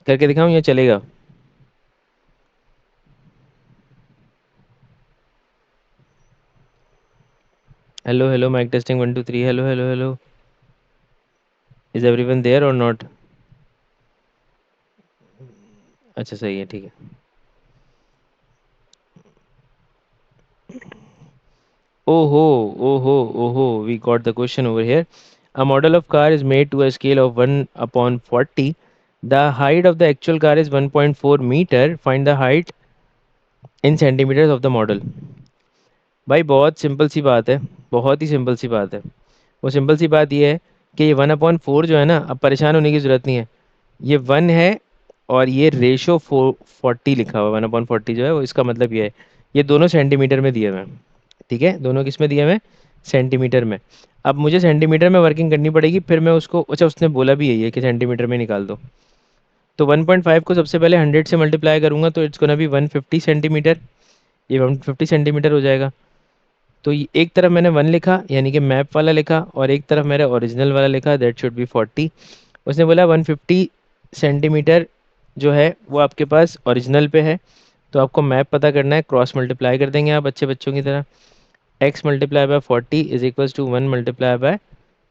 करके दिखाऊं या चलेगा? Hello hello mike testing 1 2 3। Hello hello hello. Is everyone there और नॉट? अच्छा सही है, ठीक है। ओहो ओहो ओहो, we got the question over here. A model of car is made to a scale of 1/40. The height of the actual car is 1.4 meter. Find the height in centimeters of the model. भाई बहुत simple सी बात है, बहुत ही simple सी बात है। वो simple सी बात ये है कि ये 1/4 जो है ना, अब परेशान होने की ज़रूरत नहीं है। ये 1 है और ये रेशो 40 लिखा हुआ है। 1/40 जो है वो, इसका मतलब ये है ये दोनों सेंटीमीटर में दिए हुए हैं। ठीक है, दोनों किस में दिए हुए हैं? सेंटीमीटर में। अब मुझे सेंटीमीटर में वर्किंग करनी पड़ेगी, फिर मैं उसको, अच्छा उसने बोला भी यही है कि सेंटीमीटर में निकाल दो। तो 1.5 को सबसे पहले 100 से मल्टीप्लाई करूंगा तो इट्स गोना बी 150 सेंटीमीटर। ये 150 सेंटीमीटर हो जाएगा। तो एक तरफ मैंने 1 लिखा यानी कि मैप वाला लिखा, और एक तरफ मेरा ओरिजिनल वाला लिखा, दैट शुड बी 40। उसने बोला 150 सेंटीमीटर जो है वो आपके पास ओरिजिनल पे है, तो आपको मैप पता करना है, क्रॉस मल्टीप्लाई कर देंगे आप अच्छे बच्चों की तरह। x multiply by 40 is equals to 1 multiply by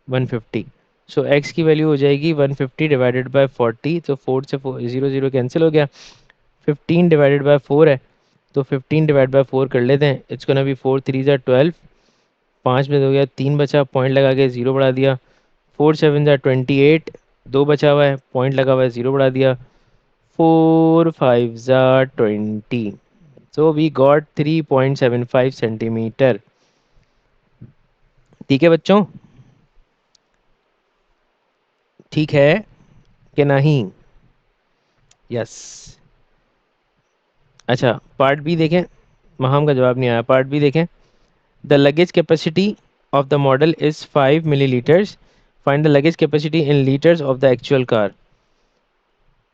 150। So x की वैल्यू हो जाएगी 150 डिवाइडेड बाय 40, तो 4 से 0 0 कैंसिल हो गया। 15 डिवाइडेड बाय 4 है, तो 15 डिवाइड बाय 4 कर लेते हैं। इट्स गोना बी 4 3 ज़ा 12। 5 में हो गया, 3 बचा, पॉइंट लगा के 0 बढ़ा दिया। 4 7 ज़ा 28, 2 बचा हुआ है, पॉइंट लगा हुआ है, 0 बढ़ा दिया। 4 5 ज़ा 20। So we got 3.75 centimetre. ठीक है बच्चों? ठीक है कि नहीं? यस। अच्छा पार्ट बी देखें। महाम का जवाब नहीं आया, पार्ट बी देखें। The luggage capacity of the model is 5 millilitres. Find the luggage capacity in litres of the actual car.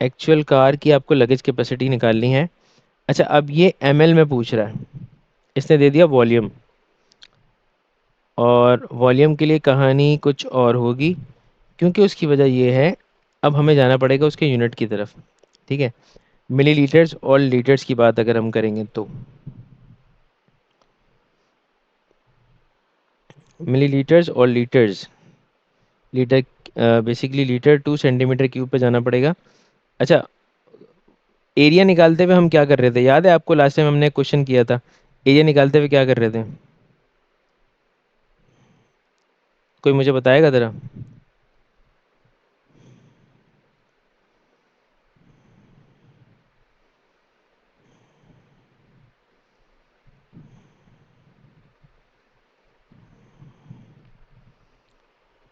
Actual car की आपको लगेज कैपेसिटी निकालनी है। अच्छा अब ये ml में पूछ रहा है, इसने दे दिया वॉल्यूम, और वॉल्यूम के लिए कहानी कुछ और होगी, क्योंकि उसकी वजह ये है, अब हमें जाना पड़ेगा उसके यूनिट की तरफ। ठीक है, मिलीलीटर्स और लीटर्स की बात अगर हम करेंगे तो मिलीलीटर्स और litres, litre, basically litre two centimetre cube पे जाना पड़ेगा। अच्छा, एरिया निकालते हुए हम क्या कर रहे थे, याद है आपको लास्ट टाइम हमने क्वेश्चन किया था, एरिया निकालते हुए क्या कर रहे थे? कोई मुझे बताएगा ज़रा?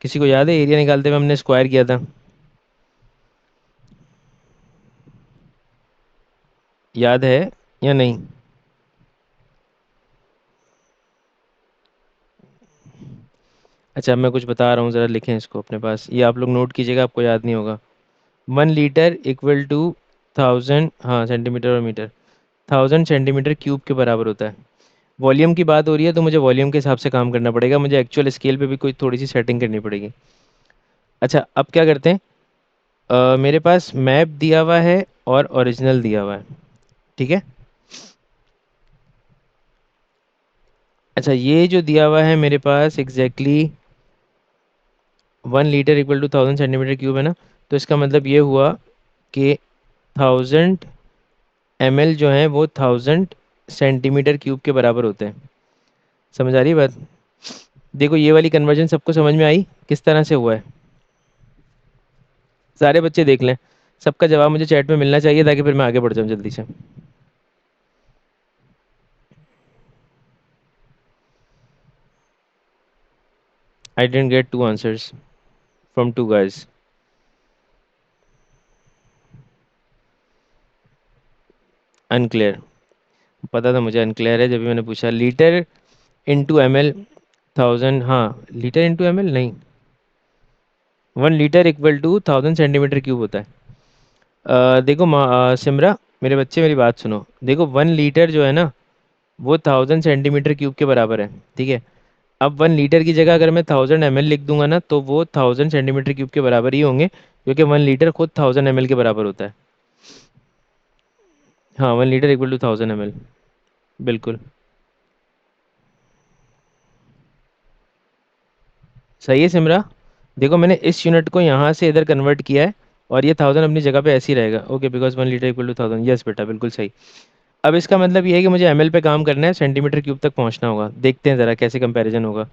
किसी को याद है एरिया निकालते हुए हमने स्क्वायर किया था? याद है या नहीं? अच्छा, मैं कुछ बता रहा हूँ, ज़रा लिखें इसको अपने पास, ये आप लोग नोट कीजिएगा, आपको याद नहीं होगा। 1 लीटर इक्वल टू 1000, हाँ सेंटीमीटर और मीटर, 1000 सेंटीमीटर क्यूब के बराबर होता है। वॉल्यूम की बात हो रही है तो मुझे वॉल्यूम के हिसाब से काम करना पड़ेगा, मुझे एक्चुअल स्केल पे भी कोई थोड़ी सी सेटिंग करनी पड़ेगी। अच्छा, अब क्या करते हैं, मेरे पास मैप दिया हुआ है और ओरिजिनल दिया हुआ है, ठीक है। अच्छा, ये जो दिया हुआ है मेरे पास exactly 1 litre equal to 1000 centimetre cube है ना, तो इसका मतलब ये हुआ कि 1000 ml जो है वो 1000 सेंटीमीटर क्यूब के बराबर होते हैं। समझ आ रही है बात? देखो ये वाली कन्वर्जन सबको समझ में आई किस तरह से हुआ है? सारे बच्चे देख लें, सबका जवाब मुझे चैट में मिलना चाहिए ताकि फिर मैं आगे बढ़ जाऊँ जल्दी से। I didn't get 2 answers from 2 guys. Unclear, पता था मुझे अनक्लियर है, जब भी मैंने पूछा। लीटर इंटू एम एल, 1000, हाँ, लीटर इंटू एम एल नहीं, 1 litre equal to 1000 centimetre cube होता है। देखो सिमरा, मेरे बच्चे मेरी बात सुनो, देखो 1 लीटर जो है ना वो 1000 सेंटीमीटर क्यूब के बराबर है, ठीक है। अब 1 लीटर की जगह अगर मैं 1000 ml लिख दूंगा ना तो वो 1000 सेंटीमीटर क्यूब के बराबर ही होंगे, क्योंकि 1 लीटर खुद 1000 ml के बराबर होता है। हाँ, 1 लीटर इक्वल टू 1000 ml, बिल्कुल सही है सिमरा। देखो मैंने इस यूनिट को यहाँ से इधर कन्वर्ट किया है, और ये 1000 अपनी जगह पे ऐसे ही रहेगा, okay, because 1 litre equal to 1000, yes बेटा बिल्कुल सही। अब इसका मतलब ये है कि मुझे एमएल पे काम करना है, सेंटीमीटर क्यूब तक पहुँचना होगा, देखते हैं ज़रा कैसे कंपैरिजन होगा।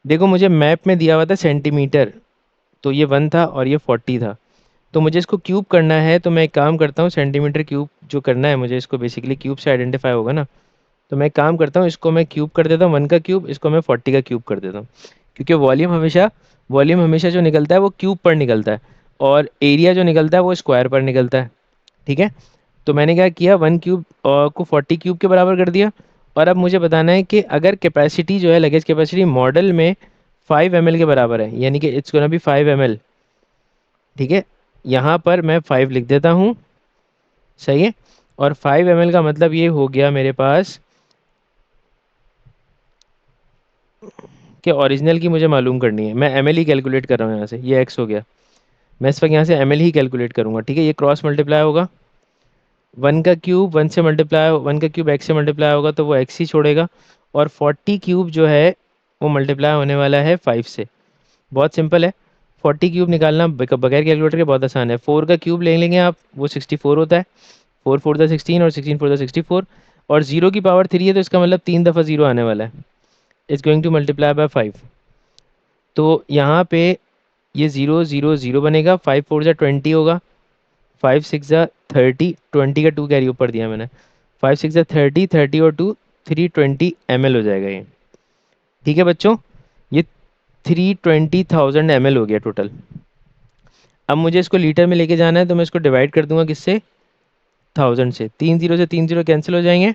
देखो मुझे मैप में दिया हुआ था सेंटीमीटर, तो ये 1 था और ये 40 था, तो मुझे इसको क्यूब करना है, तो मैं एक काम करता हूँ, सेंटीमीटर क्यूब जो करना है मुझे, इसको बेसिकली क्यूब से आइडेंटिफाई होगा ना, तो मैं एक काम करता हूँ, इसको मैं क्यूब कर देता हूँ, 1 का क्यूब, इसको मैं 40 का क्यूब कर देता हूँ, क्योंकि वॉल्यूम हमेशा जो निकलता है वो क्यूब पर निकलता है, और एरिया जो निकलता है वो स्क्वायर पर निकलता है, ठीक है। तो मैंने क्या किया, 1 क्यूब को 40 क्यूब के बराबर कर दिया। और अब मुझे बताना है कि अगर कैपेसिटी जो है, लगेज कैपेसिटी मॉडल में 5 ml के बराबर है, यानी कि इट्स गोना बी 5 ml, ठीक है। यहाँ पर मैं 5 लिख देता हूँ, सही है। और 5 ml का मतलब ये हो गया मेरे पास कि ओरिजिनल की मुझे मालूम करनी है, मैं एमएल ही कैलकुलेट कर रहा हूँ यहाँ से, ये एक्स हो गया, मैं इस वक्त यहाँ से एमएल ही कैलकुलेट करूँगा, ठीक है। ये क्रॉस मल्टीप्लाई होगा, 1 का क्यूब 1 एक्स से मल्टीप्लाई होगा तो वो एक्स ही छोड़ेगा, और 40 क्यूब जो है वो मल्टीप्लाई होने वाला है 5 से। बहुत सिंपल है, 40 क्यूब निकालना बगैर कैलकुलेटर के बहुत आसान है। 4 का क्यूब ले लेंगे आप, वो 64 होता है, 4 4 16 और 16 4 64, और 0 की पावर 3 है तो इसका मतलब 3 दफ़ा 0 आने वाला है, it's going to multiply by 5। तो यहाँ पे ये 0 0 0 बनेगा, 5 4 जा 20 होगा, 5 6 जा 30, 20 का 2 कैरी ऊपर दिया मैंने, 5 6 जा 30, 30 और 2, 320 ml हो जाएगा ये, ठीक है बच्चों। ये 320,000 ml हो गया टोटल। अब मुझे इसको लीटर में लेके जाना है, तो मैं इसको डिवाइड कर दूंगा किससे, 1000 से, 3 0 से 3 0 कैंसिल हो जाएंगे,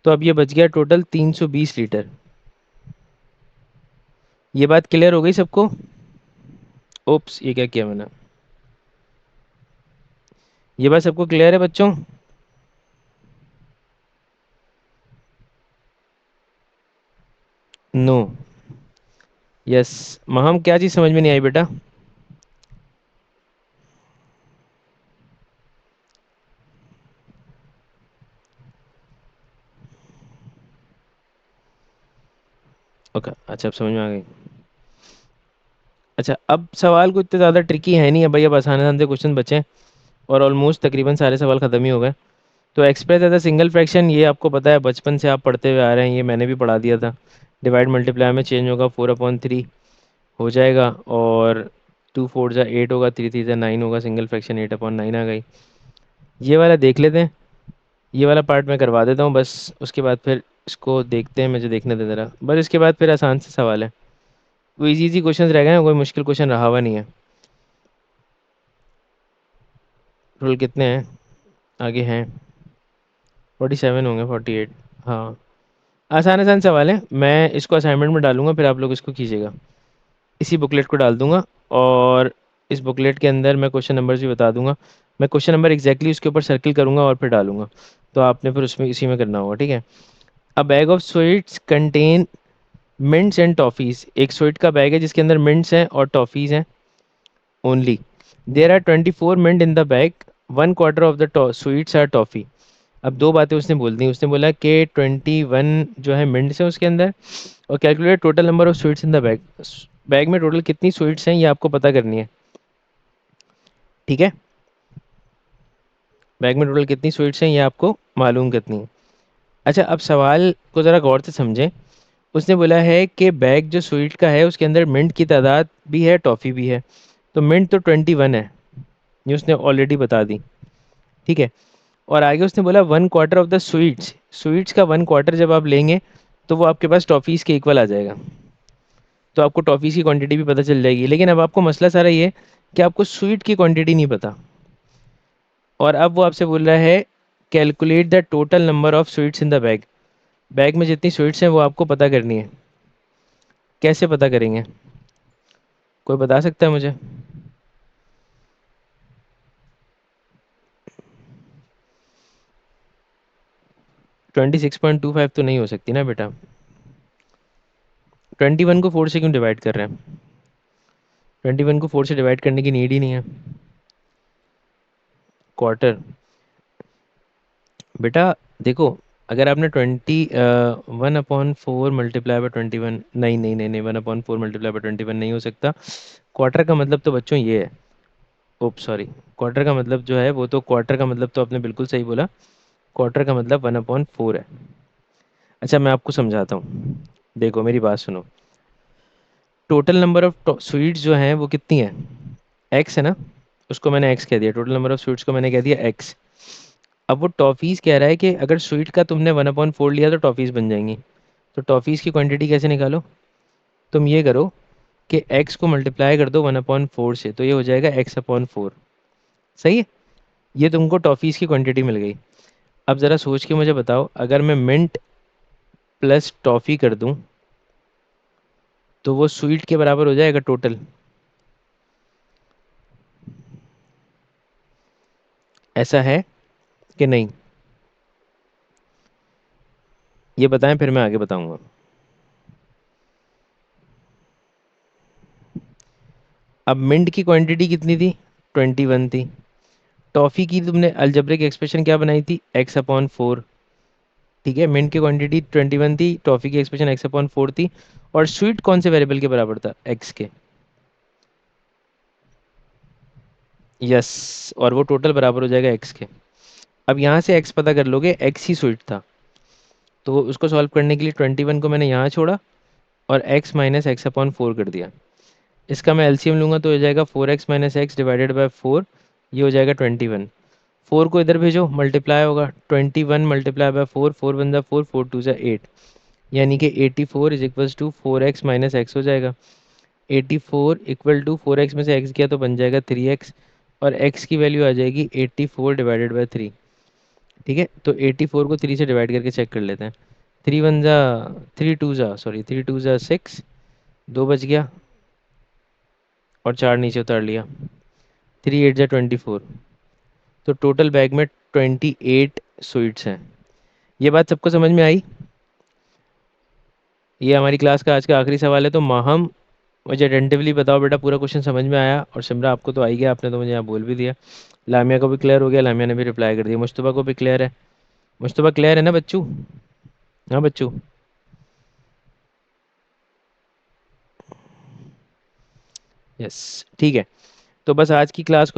तो अब ये बच गया टोटल 320 लीटर। ये बात क्लियर हो गई सबको? ओप्स, ये क्या किया मैंने, ये बात सबको क्लियर है बच्चों? No, yes. महम, क्या चीज़ समझ में नहीं आई बेटा? ओके, अच्छा अब समझ में आ गई। अच्छा, अब सवाल कुछ इतने ज़्यादा ट्रिकी है नहीं है भाई, अब आसान आसान से क्वेश्चन बचे हैं और ऑलमोस्ट तकरीबन सारे सवाल ख़त्म ही हो गए। तो express as a single fraction, ये आपको पता है, बचपन से आप पढ़ते हुए आ रहे हैं, ये मैंने भी पढ़ा दिया था। डिवाइड मल्टीप्लाई में चेंज होगा, 4/3 हो जाएगा, और 2 4 ज़ा 8 होगा, 3 3 ज़ा 9 होगा, सिंगल फ्रैक्शन 8/9 आ गई। ये वाला देख लेते हैं, ये वाला पार्ट मैं करवा देता हूँ बस। उसके बाद फिर इसको देखते हैं, मुझे देखने दे ज़रा बस। इसके बाद फिर आसान से सवाल है, वो इजी इजी क्वेश्चन रह गए हैं, कोई मुश्किल क्वेश्चन रहा हुआ नहीं है। टोटल कितने हैं आगे हैं? 47 होंगे, 48। हाँ, आसान आसान सवाल है, मैं इसको असाइनमेंट में डालूंगा, फिर आप लोग इसको कीजिएगा। इसी बुकलेट को डाल दूंगा, और इस बुकलेट के अंदर मैं क्वेश्चन नंबर्स भी बता दूंगा। मैं क्वेश्चन नंबर एग्जैक्टली उसके ऊपर सर्किल करूंगा और फिर डालूंगा, तो आपने फिर उसमें इसी में करना होगा, ठीक है। A bag of sweets contain mints and toffees, एक स्वीट का बैग है जिसके अंदर मिंट्स हैं और टॉफ़ीज़ हैं only. There are 24 mint in the bag, 1/4 of the sweets are toffee. अब दो बातें उसने बोल दी, उसने बोला कि 21 जो है मिंट्स है उसके अंदर, और calculate total number of sweets in the bag. Bag में टोटल कितनी स्वीट्स हैं ये आपको पता करनी है, ठीक है। बैग में टोटल कितनी स्वीट्स हैं ये आपको मालूम करनी है। अच्छा, अब सवाल को ज़रा गौर से समझें। उसने बोला है कि बैग जो स्वीट का है उसके अंदर मिंट की तादाद भी है, टॉफ़ी भी है। तो मिंट तो 21 है, ये उसने ऑलरेडी बता दी, ठीक है। और आगे उसने बोला 1/4 ऑफ द स्वीट्स, स्वीट्स का 1/4 जब आप लेंगे तो वो आपके पास टॉफ़ीज़ के इक्वल आ जाएगा। तो आपको टॉफ़ीज़ की क्वांटिटी भी पता चल जाएगी। लेकिन अब आपको मसला सारा ये है कि आपको स्वीट की क्वांटिटी नहीं पता, और अब वो आपसे बोल रहा है calculate the total number of sweets in the bag. Bag में जितनी स्वीट्स हैं वो आपको पता करनी है। कैसे पता करेंगे, कोई बता सकता है मुझे? 26.25 तो नहीं हो सकती ना बेटा। 21 को 4 से क्यों डिवाइड कर रहे हैं? 21 को 4 से डिवाइड करने की नीड ही नहीं है। क्वार्टर, बेटा देखो, अगर आपने 1/4 मल्टीप्लाई बाय 21, नहीं नहीं नहीं नहीं, 1/4 मल्टीप्लाई बाय 21 नहीं हो सकता। क्वार्टर का मतलब तो बच्चों ये है, ओप सॉरी, क्वार्टर का मतलब जो है वो तो, क्वार्टर का मतलब तो आपने बिल्कुल सही बोला, क्वार्टर का मतलब 1/4 है। अच्छा, मैं आपको समझाता हूँ, देखो मेरी बात सुनो। टोटल नंबर ऑफ स्वीट्स जो हैं वो कितनी है? एक्स है ना, उसको मैंने एक्स कह दिया, टोटल नंबर ऑफ स्वीट्स को मैंने कह दिया एक्स। अब वो टॉफ़ीज़ कह रहा है कि अगर स्वीट का तुमने 1/4 लिया तो टॉफ़ीज़ बन जाएंगी। तो टॉफ़ीज़ की क्वांटिटी कैसे निकालो? तुम ये करो कि एक्स को मल्टीप्लाई कर दो 1/4 से, तो ये हो जाएगा x/4। सही है, ये तुमको टॉफ़ीज़ की क्वांटिटी मिल गई। अब ज़रा सोच के मुझे बताओ, अगर मैं मिंट प्लस टॉफ़ी कर दूं तो वो स्वीट के बराबर हो जाएगा टोटल? ऐसा है कि नहीं? ये बताएं, फिर मैं आगे बताऊंगा। अब मिंट की क्वांटिटी कितनी थी? 21 थी। टॉफ़ी की तुमने अलजेब्रिक एक्सप्रेशन क्या बनाई थी? x/4। ठीक है, मिंट की क्वांटिटी 21 थी, टॉफ़ी की एक्सप्रेशन x/4 थी। और स्वीट कौन से वेरिएबल के बराबर था? x के। यस, और वो टोटल बराबर हो जाएगा x के। अब यहाँ से x पता कर लोगे, x ही स्वीट था, तो उसको सॉल्व करने के लिए 21 को मैंने यहाँ छोड़ा और x माइनस x/4 कर दिया। इसका मैं एलसीएम लूंगा तो हो जाएगा 4x minus x divided by 4, ये हो जाएगा 21। 4 को इधर भेजो, मल्टीप्लाई होगा, 21 मल्टीप्लाई बाय 4, 4 1 ज़ा 4, 4 2 ज़ा 8, यानी कि 84 is equals to 4x minus x हो जाएगा। 84 इक्वल टू 4x में से x गया तो बन जाएगा 3x, और x की वैल्यू आ जाएगी 84 डिवाइडेड बाई 3। ठीक है, तो 84 को 3 से डिवाइड करके चेक कर लेते हैं। 3 2 ज़ा 6, 2 बच गया, और 4 नीचे उतार लिया, 3 8 ज़ा 24। तो टोटल बैग में 28 स्वीट्स हैं। ये बात सबको समझ में आई? ये हमारी क्लास का आज का आखिरी सवाल है। तो माहम, मुझे अटेंटिवली बताओ बेटा, पूरा क्वेश्चन समझ में आया? और सिमरा, आपको तो आ ही गया, आपने तो मुझे यहाँ बोल भी दिया। लामिया को भी क्लियर हो गया, लामिया ने भी रिप्लाई कर दिया। मुश्तबा को भी क्लियर है? मुश्तबा क्लियर है ना बच्चू? हाँ बच्चू, यस, ठीक है। तो बस आज की क्लास को